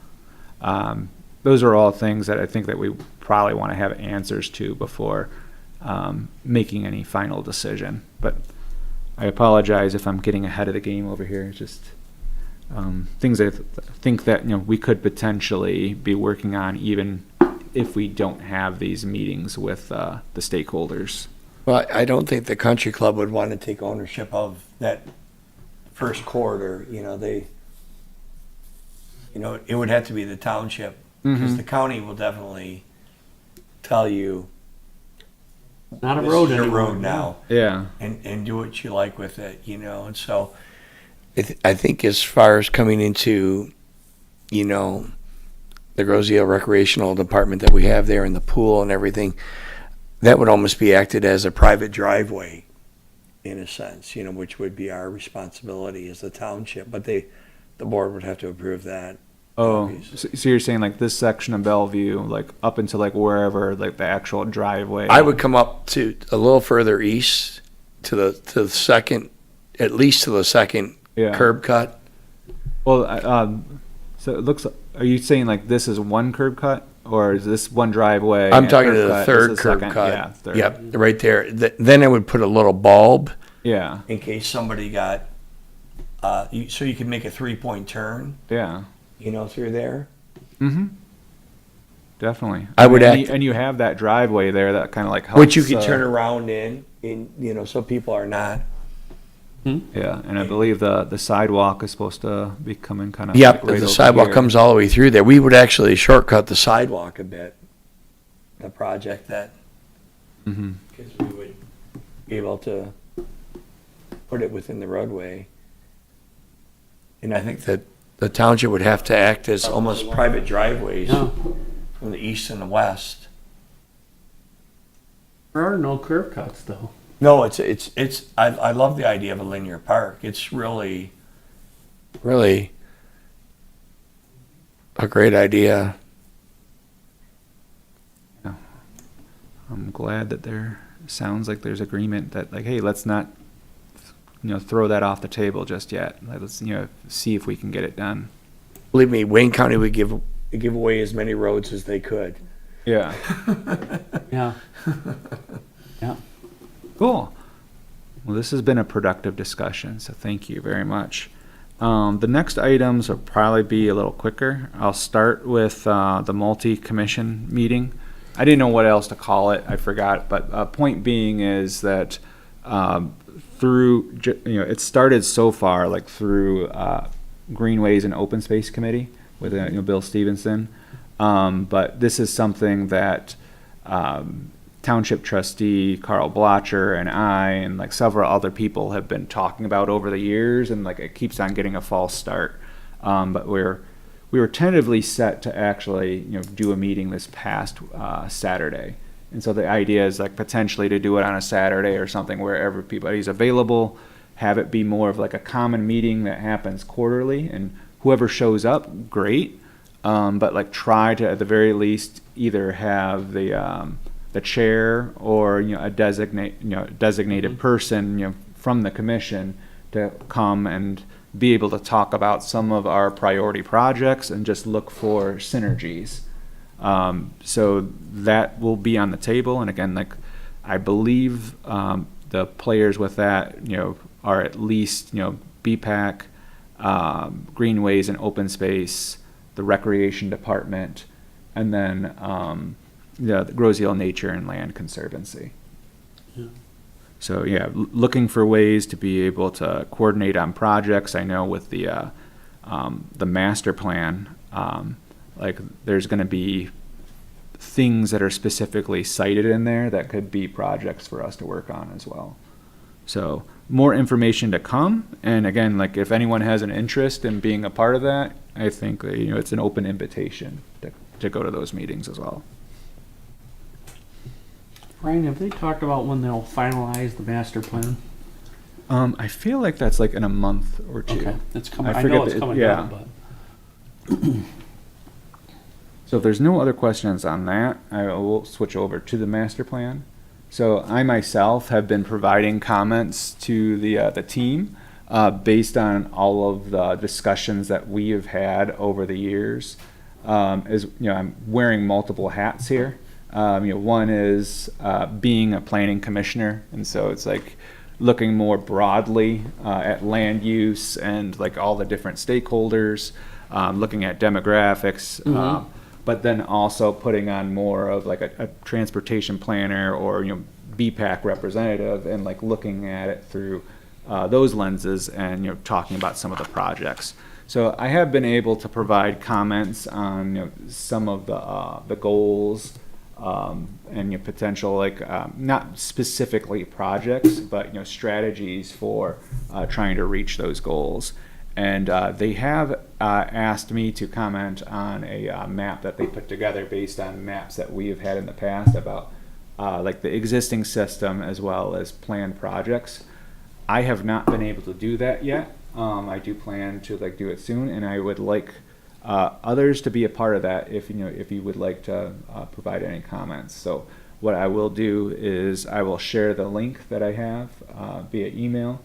Those are all things that I think that we probably want to have answers to before making any final decision. But I apologize if I'm getting ahead of the game over here. It's just things I think that we could potentially be working on, even if we don't have these meetings with the stakeholders. Well, I don't think the country club would want to take ownership of that first corridor. It would have to be the township, because the county will definitely tell you, Not a this road is your anymore. road now, Yeah. and do what you like with it, and so I think as far as coming into, the Rosio Recreational Department that we have there, and the pool and everything, that would almost be acted as a private driveway in a sense, which would be our responsibility as the township, but the board would have to approve that. Oh, so you're saying like this section of Bellevue, like up into like wherever, like the actual driveway? I would come up to a little further east to the second, at least to the second curb cut. Well, so it looks. Are you saying like this is one curb cut, or is this one driveway? I'm and talking to curb the cut third is curb second? cut. Yeah, third. Yep, right there. Then I would put a little bulb Yeah, in case somebody got, so you can make a 3-point turn, yeah. through there. Definitely. I would and you have that driveway there that kind of like helps. Which you could turn around in, so people are not. Yeah, and I believe the sidewalk is supposed to be coming kind of. Yep, like right the over sidewalk here. comes all the way through there. We would actually shortcut the sidewalk a bit, the project that, because we would be able to put it within the roadway. And I think that the township would have to act as almost private driveways from the east and the west. There are no curb cuts, though. No, I love the idea of a linear park. It's really, really a great idea. I'm glad that sounds like there's agreement that like, hey, let's not, throw that off the table just yet. Let's, see if we can get it done. Believe me, Wayne County would give away as many roads as they could. Yeah. Yeah. Yeah. Cool. Well, this has been a productive discussion, so thank you very much. The next items will probably be a little quicker. I'll start with the multi-commission meeting. I didn't know what else to call it. I forgot. But point being is that through, it started so far like through Greenways and Open Space Committee with Bill Stevenson. But this is something that Township Trustee Carl Blotcher and I and like several other people have been talking about over the years, and like it keeps on getting a false start. But we were tentatively set to actually do a meeting this past Saturday. And so the idea is like potentially to do it on a Saturday or something where everybody's available, have it be more of like a common meeting that happens quarterly, and whoever shows up, great. But like try to at the very least either have the chair or a designated person from the commission to come and be able to talk about some of our priority projects and just look for synergies. So that will be on the table. And again, like, I believe the players with that, are at least, BPAC, Greenways and Open Space, the Recreation Department, and then the Groseal Nature and Land Conservancy. Yeah. So yeah, looking for ways to be able to coordinate on projects. I know with the master plan, like, there's going to be things that are specifically cited in there that could be projects for us to work on as well. So more information to come. And again, like, if anyone has an interest in being a part of that, I think, it's an open invitation to go to those meetings as well. Ryan, have they talked about when they'll finalize the master plan? I feel like that's like in a month or two. Okay, it's coming. I I know forget it's the- coming yeah. down, but So if there's no other questions on that, I will switch over to the master plan. So I myself have been providing comments to the team based on all of the discussions that we have had over the years. I'm wearing multiple hats here. One is being a planning commissioner, and so it's like looking more broadly at land use and like all the different stakeholders, looking at demographics. But then also putting on more of like a transportation planner or BPAC representative, and like looking at it through those lenses and talking about some of the projects. So I have been able to provide comments on some of the goals and potential, like not specifically projects, but strategies for trying to reach those goals. And they have asked me to comment on a map that they put together based on maps that we have had in the past about like the existing system as well as planned projects. I have not been able to do that yet. I do plan to do it soon, and I would like others to be a part of that if you would like to provide any comments. So what I will do is I will share the link that I have via email,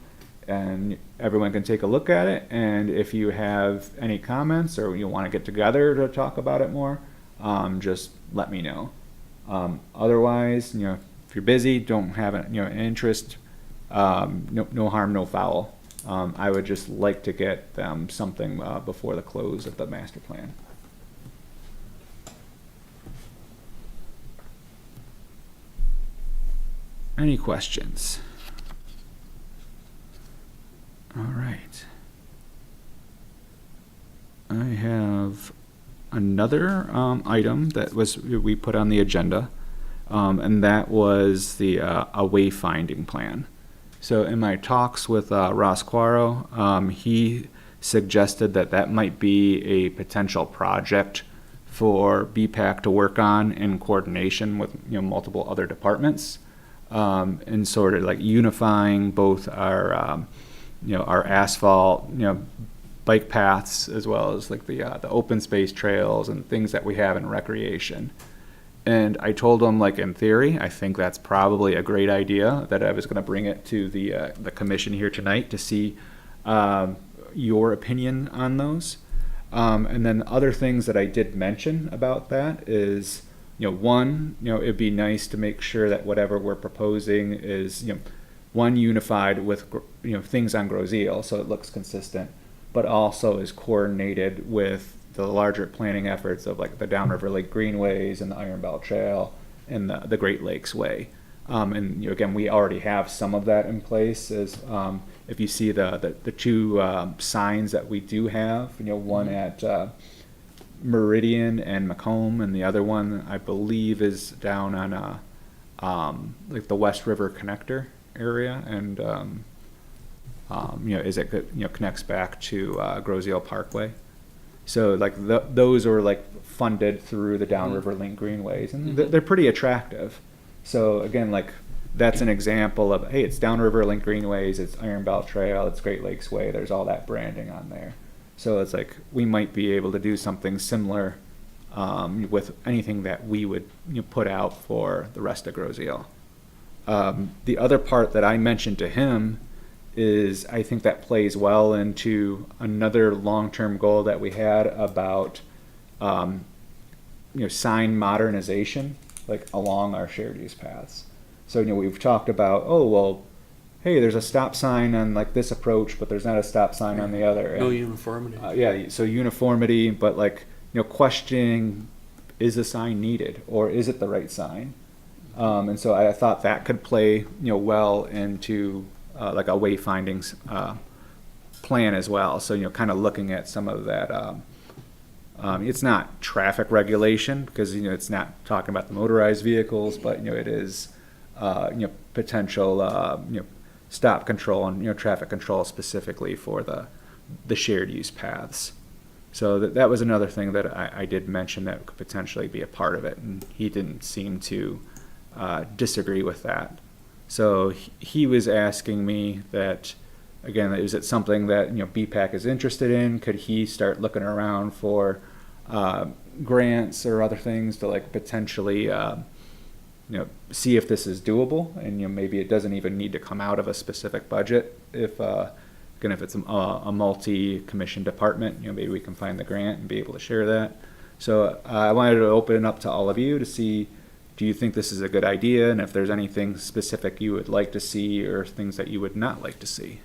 and everyone can take a look at it. And if you have any comments or you want to get together to talk about it more, just let me know. Otherwise, if you're busy, don't have an interest, no harm, no foul. I would just like to get them something before the close of the master plan. Any questions? All right. I have another item that we put on the agenda, and that was the a wayfinding plan. So in my talks with Ross Quaro, he suggested that might be a potential project for BPAC to work on in coordination with multiple other departments, and sort of like unifying both our our asphalt bike paths as well as like the open space trails and things that we have in recreation. And I told him, like, in theory, I think that's probably a great idea, that I was going to bring it to the commission here tonight to see your opinion on those. And then other things that I did mention about that is, one, it'd be nice to make sure that whatever we're proposing is, one, unified with, things on Groseal, so it looks consistent, but also is coordinated with the larger planning efforts of like the Downriver Lake Greenways and the Iron Belt Trail and the Great Lakes Way. And again, we already have some of that in place. As if you see the two signs that we do have, one at Meridian and Macomb, and the other one I believe is down on like the West River Connector area, and connects back to Groseal Parkway. So like those are like funded through the Downriver Link Greenways, and they're pretty attractive. So again, like that's an example of, hey, it's Downriver Link Greenways, it's Iron Belt Trail, it's Great Lakes Way. There's all that branding on there. So it's like we might be able to do something similar with anything that we would put out for the rest of Groseal. The other part that I mentioned to him is I think that plays well into another long-term goal that we had about, sign modernization, like along our shared use paths. So, we've talked about, oh, well, hey, there's a stop sign on like this approach, but there's not a stop sign on the other. No And, uniformity. yeah, so uniformity, but like, questioning, is the sign needed or is it the right sign? And so I thought that could play, well into like a wayfindings plan as well. So, kind of looking at some of that. It's not traffic regulation because, it's not talking about the motorized vehicles, but, it is, potential, stop control and, traffic control specifically for the shared use paths. So that was another thing that I did mention that could potentially be a part of it, and he didn't seem to disagree with that. So he was asking me that, again, is it something that BPAC is interested in? Could he start looking around for grants or other things to like potentially see if this is doable, and maybe it doesn't even need to come out of a specific budget if if it's a multi-commission department, maybe we can find the grant and be able to share that. So I wanted to open it up to all of you to see, do you think this is a good idea? And if there's anything specific you would like to see or things that you would not like to see.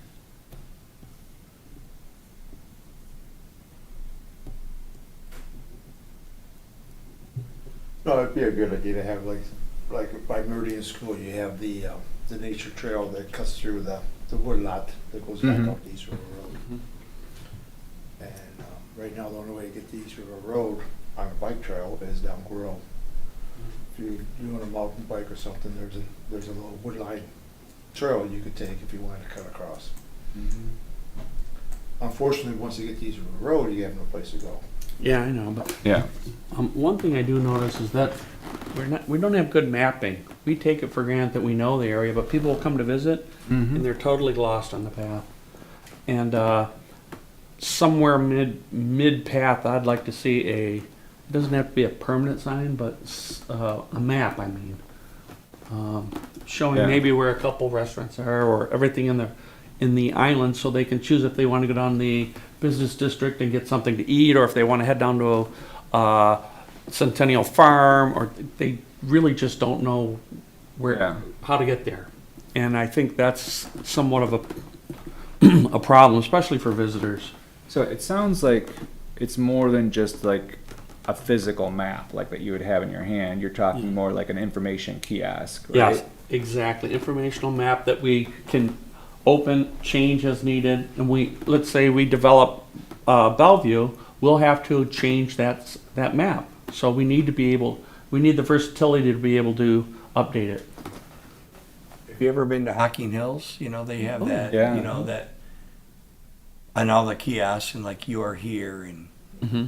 No, it'd be a good idea to have like by Meridian School, you have the nature trail that cuts through the wood lot that goes back Mhm. up the East River Road. And right now, the only way to get to East River Road on a bike trail is down Grill. If you're doing a mountain bike or something, there's a little wood line trail you could take if you wanted to cut across. Unfortunately, once you get to East River Road, you have no place to go. Yeah, I know, but Yeah. one thing I do notice is that we don't have good mapping. We take it for granted that we know the area, but people will come to visit Mhm. and they're totally lost on the path. And somewhere mid path, I'd like to see it doesn't have to be a permanent sign, but a map. I mean, showing Yeah. maybe where a couple restaurants are or everything in the island, so they can choose if they want to go down the business district and get something to eat, or if they want to head down to Centennial Farm, or they really just don't know how to get there. And I think that's somewhat of a problem, especially for visitors. So it sounds like it's more than just like a physical map like that you would have in your hand. You're talking more like an information kiosk, right? Yes, exactly. Informational map that we can open, change as needed. And let's say we develop Bellevue, we'll have to change that map. So we need the versatility to be able to update it. Have you ever been to Hocking Hills? They have that, Yeah. that on all the kiosks and like you are here and. Mm-hmm.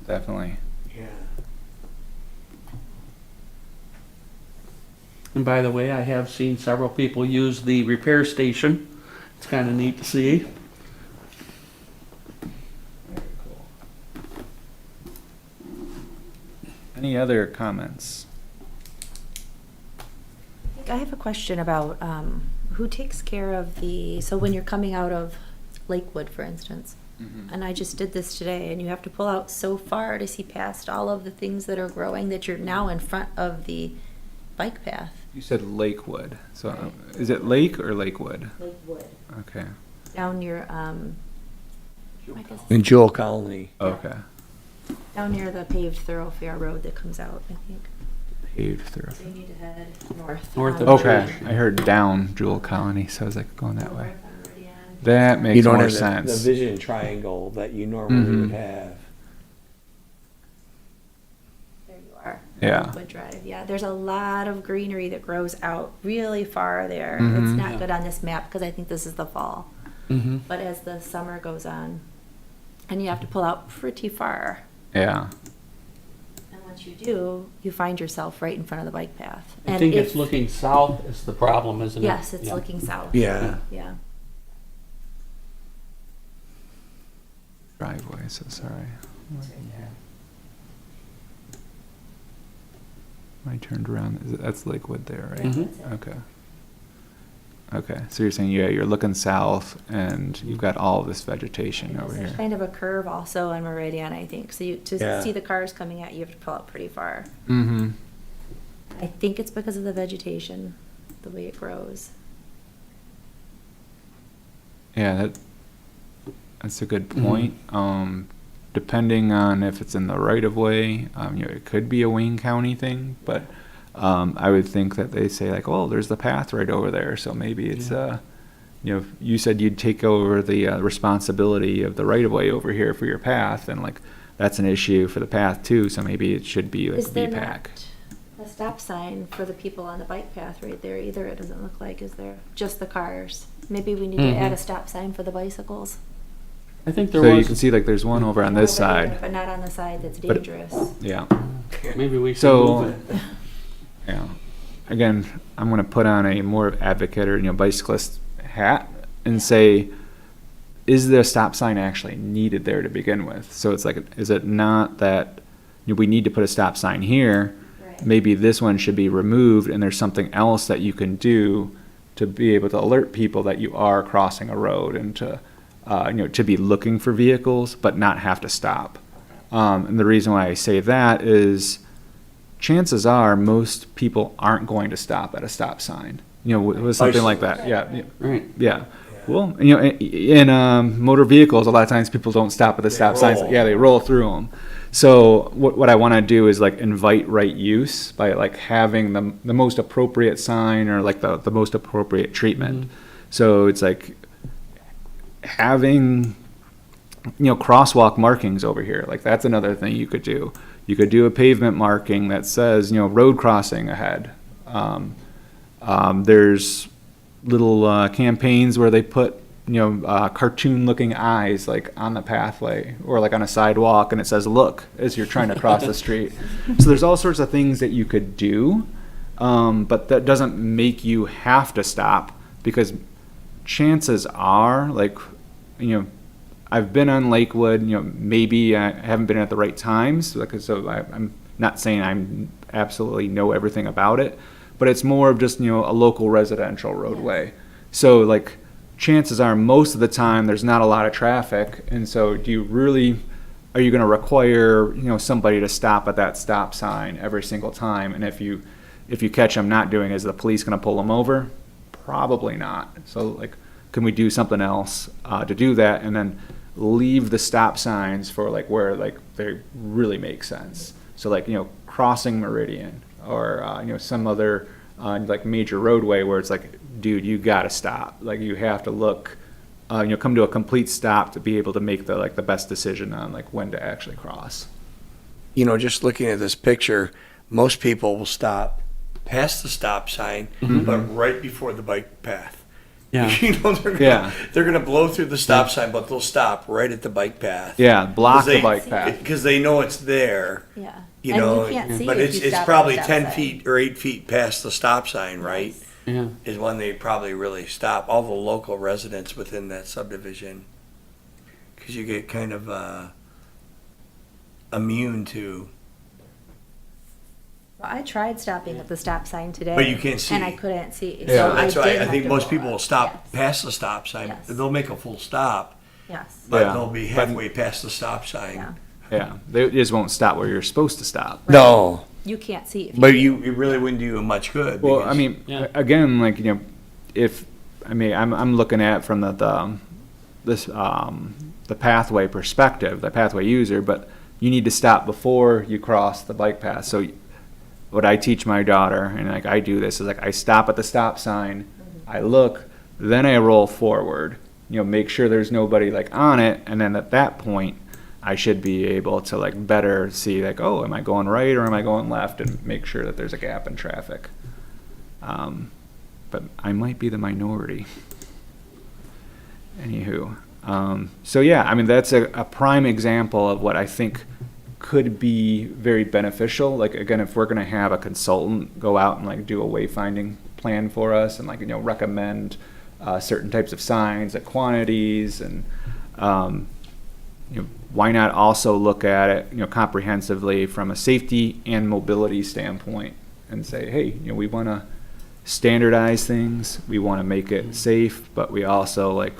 Definitely. Yeah. And by the way, I have seen several people use the repair station. It's kind of neat to see. Very cool. Any other comments? I have a question about who takes care of so when you're coming out of Lakewood, for instance, and I just did this today, and you have to pull out so far to see past all of the things that are growing that you're now in front of the bike path. You said Lakewood. So is it Lake or Lakewood? Lakewood. Okay. Down near, I guess, In Jewel Colony. Okay. down near the paved thoroughfare road that comes out, I think. Paved through. So you need to head north. North on of Okay. Meridian. I heard down Jewel Colony, so I was like going that way. North on Meridian. That makes You don't more have sense. the vision triangle that you normally Mhm. would have. There you are. Yeah. Lakewood Drive. Yeah, there's a lot of greenery that grows out really far there. Mhm. It's not Yeah. good on this map because I think this is the fall. Mm-hmm. But as the summer goes on, and you have to pull out pretty far. Yeah. And once you do, you find yourself right in front of the bike path. I And think if- it's looking south is the problem, isn't it? Yes, it's Yeah. looking south. Yeah. Yeah. Driveway, so sorry. I turned around. That's Lakewood there, right? Mhm. Okay. Okay, so you're saying, yeah, you're looking south and you've got all this vegetation over There's here. kind of a curve also on Meridian, I think. So Yeah. to see the cars coming at you, you have to pull out pretty far. Mm-hmm. I think it's because of the vegetation, the way it grows. Yeah, that's a good point. Depending on if it's in the right of way, it could be a Wayne County thing, but I would think that they say like, oh, there's the path right over there, so maybe it's you said you'd take over the responsibility of the right of way over here for your path, and like that's an issue for the path too, so maybe it should be like Is there BPAC. not a stop sign for the people on the bike path right there either? It doesn't look like, is there? Just the cars. Maybe we need to add a stop sign for the bicycles. I think there So you was, can see like there's one over on this Over there, side. but not on the side that's But- dangerous. Yeah. maybe we should So- move it. Yeah. Again, I'm going to put on a more advocate or bicyclist hat and say, is the stop sign actually needed there to begin with? So it's like, is it not that we need to put a stop sign here? Right. Maybe this one should be removed, and there's something else that you can do to be able to alert people that you are crossing a road and to to be looking for vehicles but not have to stop. And the reason why I say that is, chances are most people aren't going to stop at a stop sign, with something like that. Yeah, Right. yeah. Well, in motor vehicles, a lot of times people don't stop at the stop signs. roll. Yeah, they roll through them. So what I want to do is like invite right use by like having the most appropriate sign or like the most appropriate treatment. So it's like having crosswalk markings over here. Like that's another thing you could do. You could do a pavement marking that says road crossing ahead. There's little campaigns where they put cartoon looking eyes like on the pathway or like on a sidewalk, and it says look as you're trying to cross the street. So there's all sorts of things that you could do, but that doesn't make you have to stop, because chances are I've been on Lakewood, maybe I haven't been at the right times, so I'm not saying I'm absolutely know everything about it, but it's more of just a local residential roadway. So like chances are most of the time there's not a lot of traffic, and so are you going to require somebody to stop at that stop sign every single time? And if you catch them not doing, is the police going to pull them over? Probably not. So like, can we do something else to do that, and then leave the stop signs for like where like they really make sense? So like crossing Meridian or some other like major roadway where it's like, dude, you gotta stop. Like you have to look, come to a complete stop to be able to make the best decision on like when to actually cross. Just looking at this picture, most people will stop past the stop sign, but right before the bike path. Yeah. They're gonna blow through the stop sign, but they'll stop right at the bike path. Yeah, block the They- bike path. Because they know it's there. Yeah. You And know, you can't see but if you it's stop at probably the stop 10 sign. feet or 8 feet past the stop sign, right? Yeah. Is when they probably really stop. All the local residents within that subdivision, because you get kind of immune to. Well, I tried stopping at the stop sign today. But you can't see. And I couldn't see. So So that's I why did I have think to most pull people will up. stop Yes. past the stop sign. Yes. They'll make a full stop, Yes. but Yeah. they'll be halfway past the stop sign. Yeah. Yeah, they just won't stop where you're supposed to stop. No, You can't see if but it really wouldn't do you much good. Well, because- I mean, Yeah. again, like I'm looking at it from the pathway perspective, the pathway user, but you need to stop before you cross the bike path. So what I teach my daughter, and like I do this, is like I stop at the stop sign, I look, then I roll forward, make sure there's nobody like on it, and then at that point I should be able to like better see like, oh, am I going right or am I going left, and make sure that there's a gap in traffic. But I might be the minority. Anywho, so yeah, I mean that's a prime example of what I think could be very beneficial. Like again, if we're going to have a consultant go out and like do a wayfinding plan for us and like recommend certain types of signs, like quantities, and why not also look at it comprehensively from a safety and mobility standpoint and say, hey, we want to standardize things. We want to make it safe, but we also like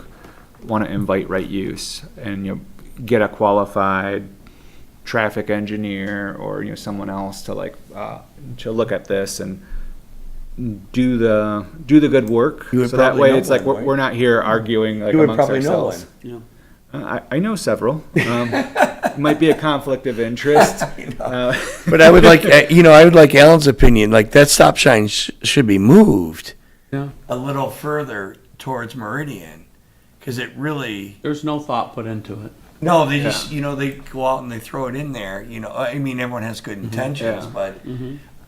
want to invite right use and, you know, get a qualified traffic engineer or, you know, someone else to like, to look at this and do the good work. You would So that probably way know it's like, one, right? we're not here arguing like You would amongst probably know ourselves. one. Yeah. I know several. Might be a conflict of interest. But I would like, I would like Alan's opinion, like that stop sign should be moved Yeah. a little further towards Meridian, because it really, There's no thought put into it. no, they just, they go out and they throw it in there, I mean, everyone has good intentions, Yeah. but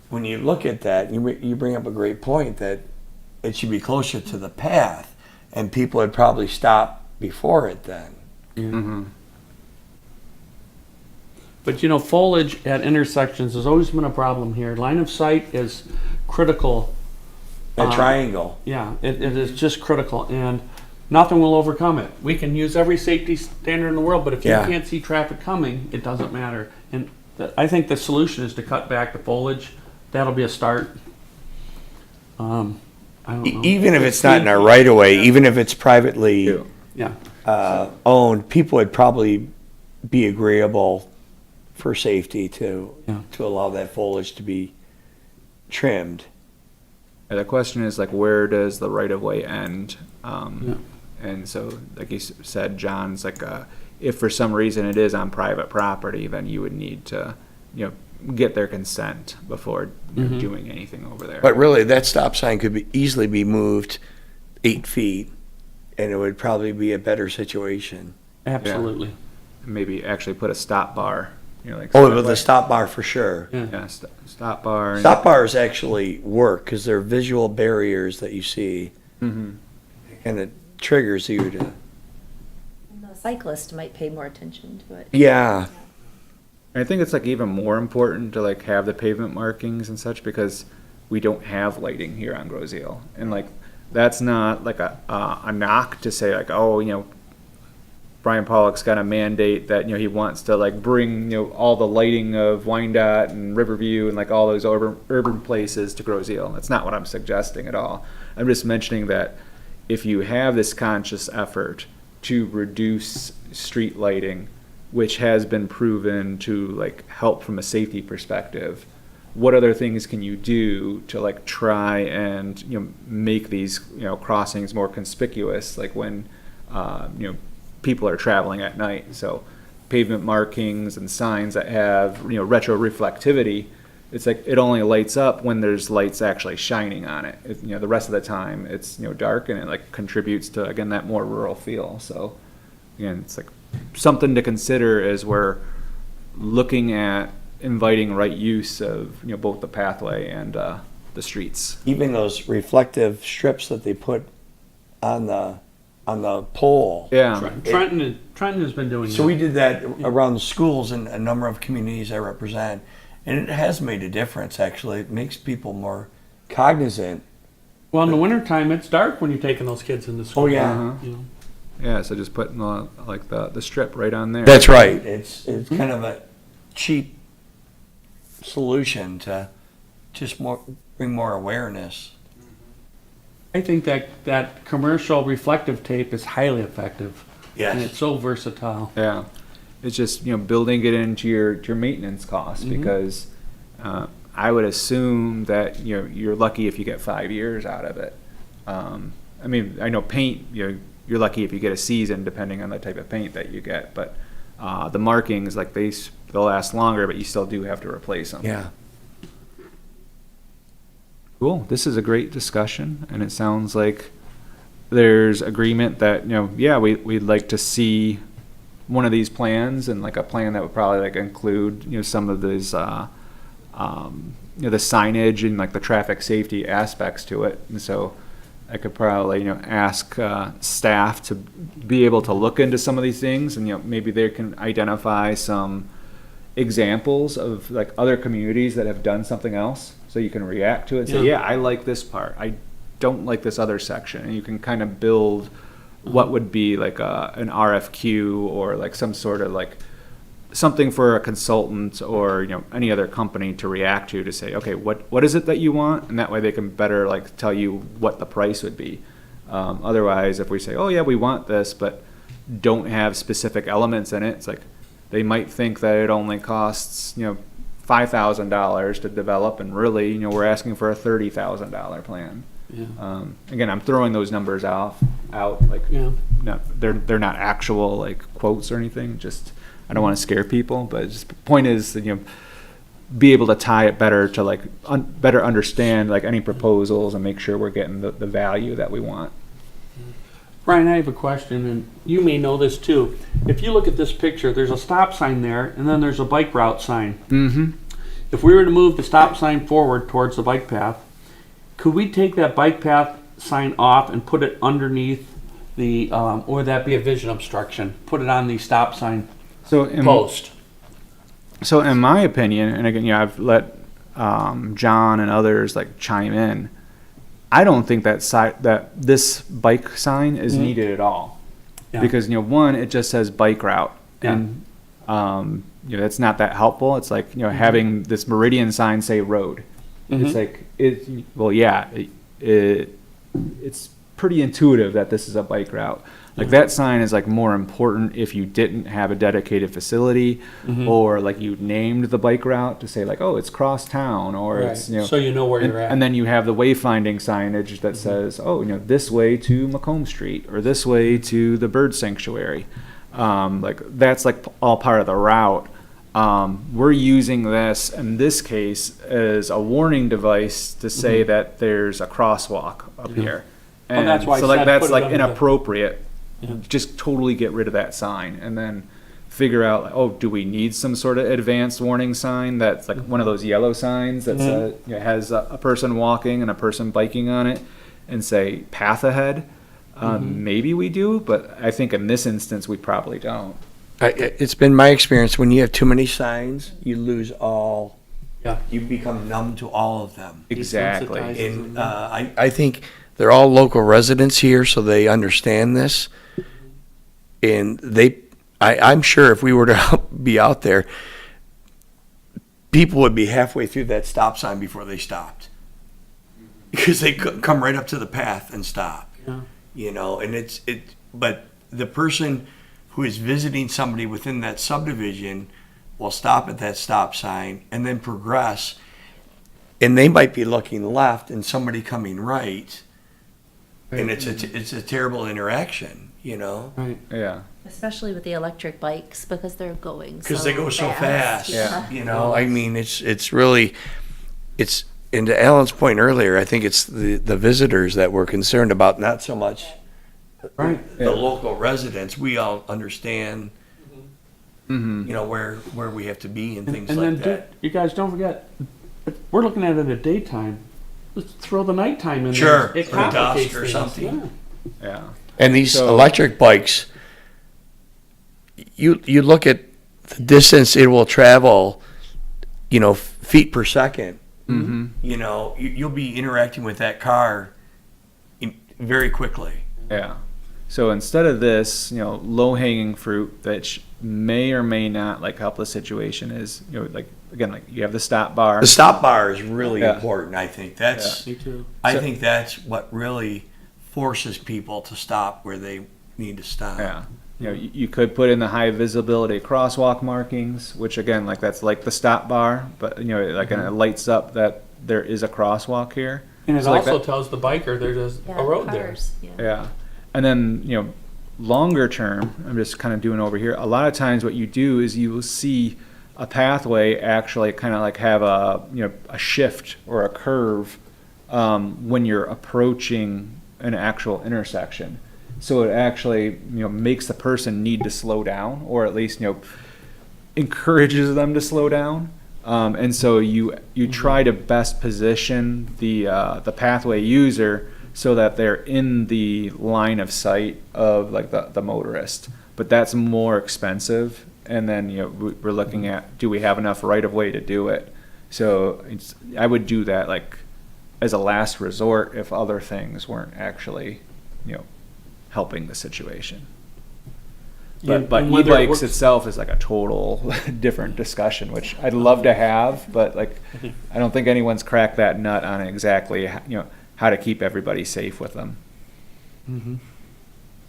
when you look at that, you bring up a great point that it should be closer to the path, and people would probably stop before it then. Mhm. But foliage at intersections has always been a problem here. Line of sight is critical. A triangle. Yeah, it is just critical, and nothing will overcome it. We can use every safety standard in the world, but if you Yeah. can't see traffic coming, it doesn't matter. And I think the solution is to cut back the foliage. That'll be a start. I don't know. Even if it's not in our right of way, even if it's privately Yeah. owned, people would probably be agreeable for safety to allow that foliage to be trimmed. And the question is like, where does the right of way end? Yeah. And so, like you said, John's like, if for some reason it is on private property, then you would need to, get their consent before doing anything over there. But really, that stop sign could easily be moved 8 feet, and it would probably be a better situation. Absolutely. Maybe actually put a stop bar. Like Oh, with the stop bar for sure. Yeah. yeah, stop bar. Stop bars actually work because they're visual barriers that you see, Mhm. and it triggers you to. The cyclist might pay more attention to it. Yeah, I think it's like even more important to like have the pavement markings and such because we don't have lighting here on Groseal, and like that's not like a knock to say like, oh, Brian Pollock's got a mandate that he wants to like bring all the lighting of Wyandotte and Riverview and like all those urban places to Groseal. That's not what I'm suggesting at all. I'm just mentioning that if you have this conscious effort to reduce street lighting, which has been proven to like help from a safety perspective, what other things can you do to like try and make these crossings more conspicuous, like when people are traveling at night? So pavement markings and signs that have retro reflectivity, it's like it only lights up when there's lights actually shining on it. The rest of the time it's dark, and it like contributes to again that more rural feel. So again, it's like something to consider as we're looking at inviting right use of both the pathway and the streets. even those reflective strips that they put on the pole. Yeah. Trenton has been doing So that. we did that around the schools in a number of communities I represent, and it has made a difference. Actually, it makes people more cognizant. Well, in the wintertime, it's dark when you're taking those kids into school. Oh yeah, Uh-huh. Yeah, so just putting the strip right on there. that's right. It's kind of a cheap solution to just bring more awareness. I think that commercial reflective tape is highly effective. And it's so versatile. Yeah, it's just building it into your maintenance costs because I would assume that you're lucky if you get 5 years out of it. I mean, I know paint you're lucky if you get a season depending on the type of paint that you get, but the markings like they'll last longer, but you still do have to replace them. Yeah. Cool. This is a great discussion, and it sounds like there's agreement that we'd like to see one of these plans, and like a plan that would probably like include some of these the signage and like the traffic safety aspects to it. And so I could probably ask staff to be able to look into some of these things, and maybe they can identify some examples of like other communities that have done something else, so you can react to it and say, yeah, I like this part, I don't like this other section, and you can kind of build what would be like an RFQ or like some sort of like something for a consultant or, any other company to react to say, okay, what is it that you want? And that way they can better like tell you what the price would be. Otherwise, if we say, oh yeah, we want this, but don't have specific elements in it, it's like they might think that it only costs, $5,000 to develop, and really, we're asking for a $30,000 plan. Yeah. Again, I'm throwing those numbers out like, Yeah. they're not actual like quotes or anything. Just I don't want to scare people, but just the point is that, be able to tie it better to like better understand like any proposals and make sure we're getting the value that we want. Brian, I have a question, and you may know this too. If you look at this picture, there's a stop sign there, and then there's a bike route sign. Mm-hmm. If we were to move the stop sign forward towards the bike path, could we take that bike path sign off and put it underneath the, or would that be a vision obstruction? Put it on the stop sign post. So in my opinion, and again, I've let John and others like chime in. I don't think that this bike sign is needed at all, because one, it just says bike route, and that's not that helpful. It's like having this meridian sign say road. It's like it's pretty intuitive that this is a bike route. Like that sign is like more important if you didn't have a dedicated facility, or like you named the bike route to say like, oh, it's cross town, or it's so you know where you're at. And then you have the wayfinding signage that says, oh, this way to Macomb Street, or this way to the bird sanctuary. Like that's like all part of the route. We're using this in this case as a warning device to say that there's a crosswalk up here. And that's why I so like said that's put it like under the- inappropriate. Just totally get rid of that sign, and then figure out like, oh, do we need some sort of advanced warning sign that's like one of those yellow signs that has a person walking and a person biking on it, and say path ahead. Maybe we do, but I think in this instance we probably don't. It's been my experience, when you have too many signs, you lose all. Yeah. You become numb to all of them. Exactly. Desensitizes And I think they're all local residents here, so they understand this. And I'm sure if we were to be out there, people would be halfway through that stop sign before they stopped, because they come right up to the path and stop. Yeah. And but the person who is visiting somebody within that subdivision will stop at that stop sign and then progress, and they might be looking left and somebody coming right, and it's a terrible interaction. Right. Yeah. Especially with the electric bikes, because they're going Because they go so fast. Yeah. I mean, it's really, and to Alan's point earlier, I think it's the visitors that we're concerned about, not so much Right. the local residents. We all understand, where we have to be and things And like then that. you guys don't forget, we're looking at it at daytime. Let's throw the nighttime in Sure, there. It or dusk complicates or things. something. Yeah. And these So- electric bikes, you look at the distance it will travel, feet per second. Mm-hmm. You'll be interacting with that car very quickly. Yeah. So instead of this, low hanging fruit that may or may not like help the situation is, like again, like you have the stop bar. The stop bar is really Yeah. important. I think that's. Me too. I think that's what really forces people to stop where they need to stop. Yeah. You could put in the high visibility crosswalk markings, which again, like that's like the stop bar, but and it lights up that there is a crosswalk here. And it So, like, also that- tells the biker there's a road there. Yeah. And then, longer term, I'm just kind of doing over here. A lot of times what you do is you will see a pathway actually kind of like have a shift or a curve when you're approaching an actual intersection. So it actually, makes the person need to slow down, or at least, encourages them to slow down. And so you try to best position the pathway user so that they're in the line of sight of like the motorist. But that's more expensive. And then, we're looking at, do we have enough right of way to do it? So I would do that like as a last resort if other things weren't actually, helping the situation. But and whether it e-bikes works- itself is like a total different discussion, which I'd love to have, but like, I don't think anyone's cracked that nut on exactly, how to keep everybody safe with them. Mhm.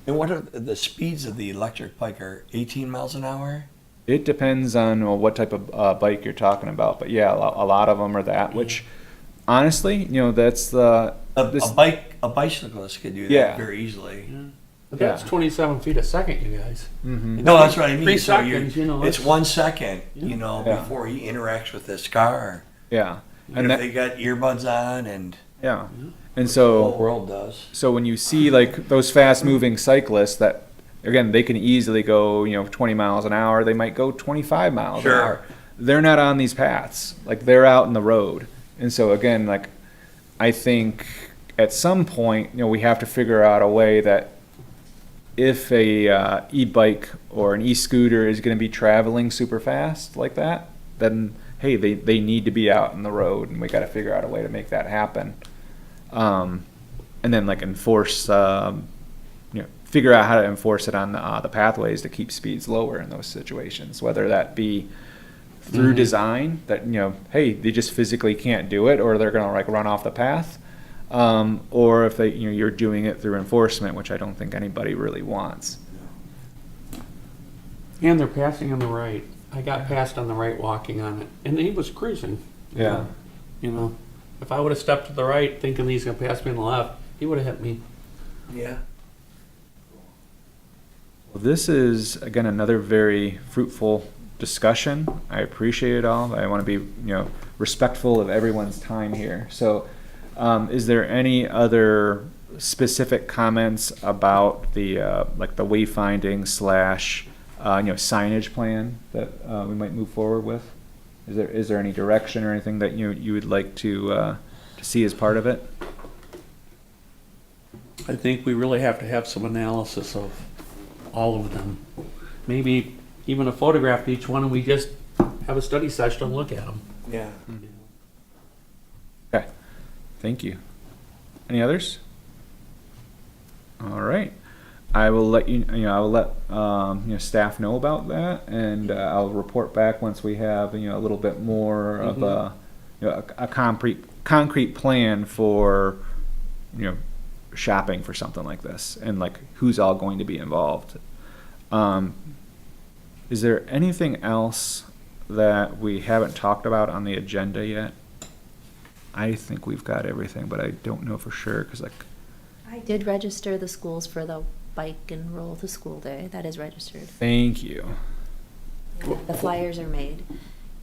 And what are the speeds of the electric bike? Are 18 miles an hour? It depends on what type of bike you're talking about, but yeah, a lot of them are that, which honestly, that's the, A bicyclist could do that Yeah. very easily. Yeah. But that's 27 feet a second, you guys. Mhm. No, that's what I mean. 3 So you're- seconds, you know. It's 1 second, Yeah. before he interacts with this car. Yeah, And and if that, they got earbuds on and yeah, and the whole so, world does. so when you see like those fast moving cyclists that, again, they can easily go, 20 miles an hour, they might go 25 miles an Sure. hour. They're not on these paths, like they're out in the road. And so again, like, I think at some point, we have to figure out a way that if a e-bike or an e-scooter is going to be traveling super fast like that, then hey, they need to be out in the road, and we got to figure out a way to make that happen. And then like enforce, figure out how to enforce it on the pathways to keep speeds lower in those situations, whether that be through design that, hey, they just physically can't do it, or they're going to like run off the path. Or if they, you're doing it through enforcement, which I don't think anybody really wants. And they're passing on the right. I got passed on the right walking on it, and he was cruising. Yeah. You know, if I would have stepped to the right thinking he's going to pass me on the left, he would have hit me. Yeah. Well, this is, again, another very fruitful discussion. I appreciate it all. I want to be, respectful of everyone's time here. So, is there any other specific comments about the like the wayfinding slash signage plan that we might move forward with? Is there any direction or anything that you would like to see as part of it? I think we really have to have some analysis of all of them. Maybe even a photograph of each one, and we just have a study session and look at them. Yeah. Okay, thank you. Any others? All right. I will let I will let staff know about that, and I'll report back once we have a little bit more of a concrete plan for shopping for something like this, and like who's all going to be involved. Is there anything else that we haven't talked about on the agenda yet? I think we've got everything, but I don't know for sure because I did register the schools for the bike and roll to school day. That is registered. Thank you. The flyers are made.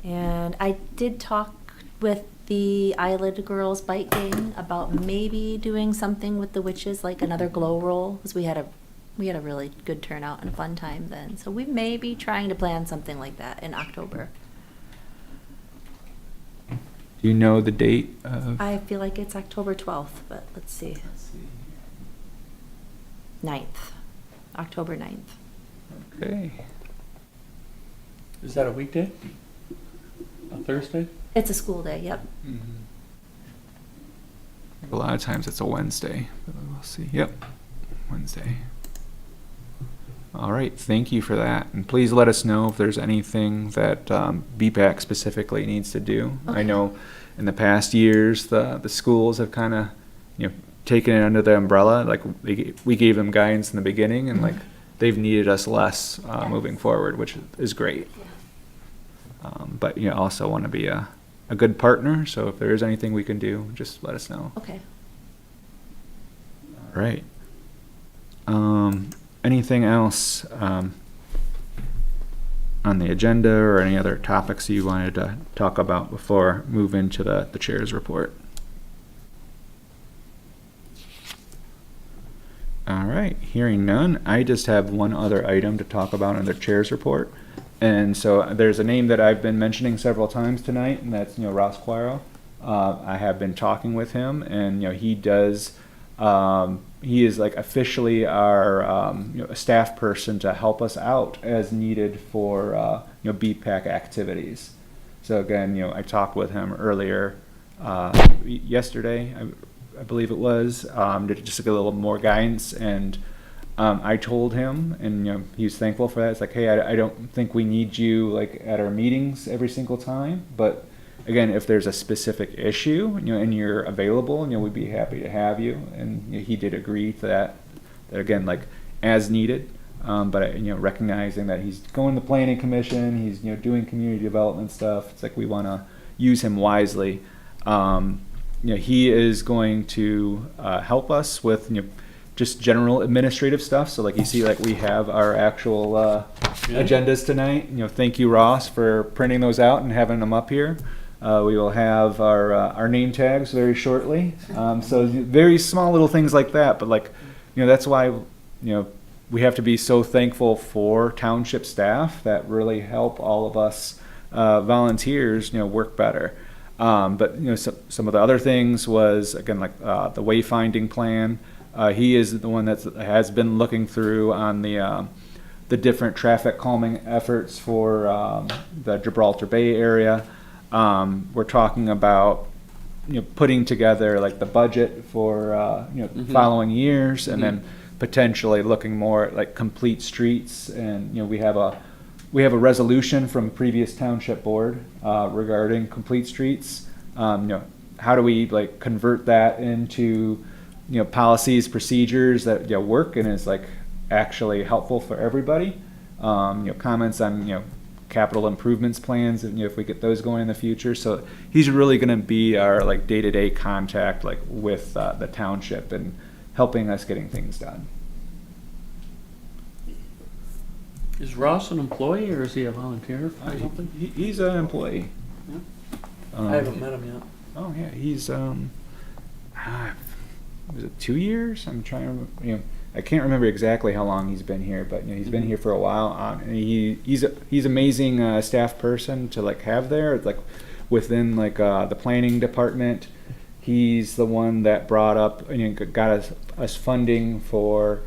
And I did talk with the Island Girls Bike Gang about maybe doing something with the witches, like another glow roll, because we had a really good turnout and fun time then. So we may be trying to plan something like that in October. Do you know the date of? I feel like it's October 12th, but let's see. 9th. October 9th. Okay. Is that a weekday? A Thursday? It's a school day, yep. A lot of times it's a Wednesday, but we'll see. Yep, Wednesday. All right, thank you for that. And please let us know if there's anything that BPAC specifically needs to do. I Okay. know in the past years, the schools have kind of, taken it under the umbrella. Like we gave them guidance in the beginning, and like they've needed us less moving forward, which is great. But also want to be a good partner. So if there is anything we can do, just let us know. Okay. All right. Anything else on the agenda or any other topics you wanted to talk about before move into the chair's report? All right, hearing none, I just have one other item to talk about in the chair's report. And so there's a name that I've been mentioning several times tonight, and that's Ross Quaro. I have been talking with him, and he does. He is like officially our a staff person to help us out as needed for BPAC activities. So again, I talked with him earlier yesterday, I believe it was, to just get a little more guidance, and I told him, and he was thankful for that. It's like, hey, I don't think we need you like at our meetings every single time, but again, if there's a specific issue, and you're available, we'd be happy to have you. And he did agree to that again, like as needed. But recognizing that he's going to the planning commission, he's doing community development stuff. It's like we want to use him wisely. He is going to help us with just general administrative stuff. So like you see, like we have our actual agendas tonight. Thank you, Ross, for printing those out and having them up here. We will have our name tags very shortly. So very small little things like that. But like that's why we have to be so thankful for township staff that really help all of us volunteers work better. But some of the other things was again like the wayfinding plan. He is the one that has been looking through on the different traffic calming efforts for the Gibraltar Bay area. We're talking about putting together like the budget for following years, and then potentially looking more at like complete streets. And we have a resolution from previous township board regarding complete streets. How do we like convert that into policies, procedures that work and is like actually helpful for everybody. Comments on capital improvements plans, and if we get those going in the future. So he's really going to be our like day-to-day contact like with the township and helping us getting things done. Is Ross an employee or is he a volunteer or something? He's an employee. Yeah. Um, I haven't met him yet. Oh yeah, he's was it 2 years? I'm trying to remember, I can't remember exactly how long he's been here, but he's been here for a while. And he's amazing staff person to like have there. It's like within like the planning department, he's the one that brought up and got us funding for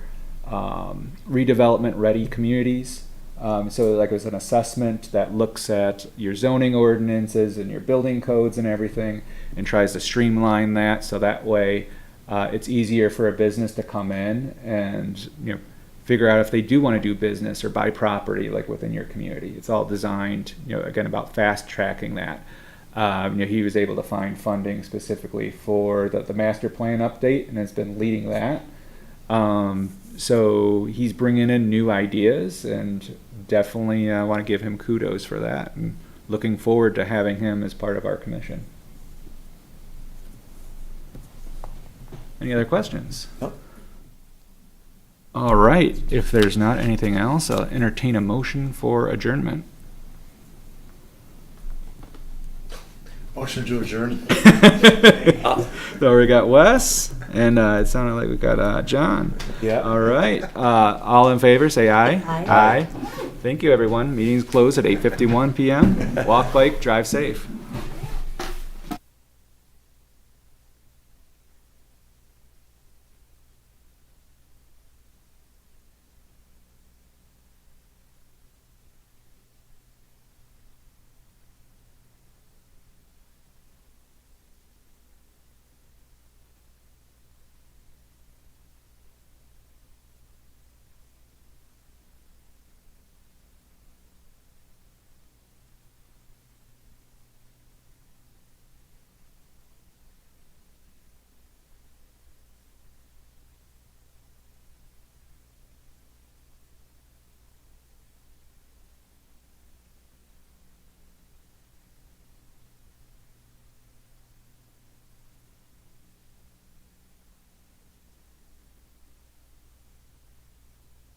redevelopment ready communities. So like it was an assessment that looks at your zoning ordinances and your building codes and everything, and tries to streamline that so that way it's easier for a business to come in and figure out if they do want to do business or buy property like within your community. It's all designed again about fast tracking that. He was able to find funding specifically for the master plan update and has been leading that. So he's bringing in new ideas, and definitely want to give him kudos for that, and looking forward to having him as part of our commission. Any other questions? Nope. All right. If there's not anything else, I'll entertain a motion for adjournment. Motion to adjourn. So we got Wes, and it sounded like we got John. Yeah. All right. All in favor, say aye. Aye. Aye. Thank you, everyone. Meeting's closed at 8:51 p.m. Walk, bike, drive safe.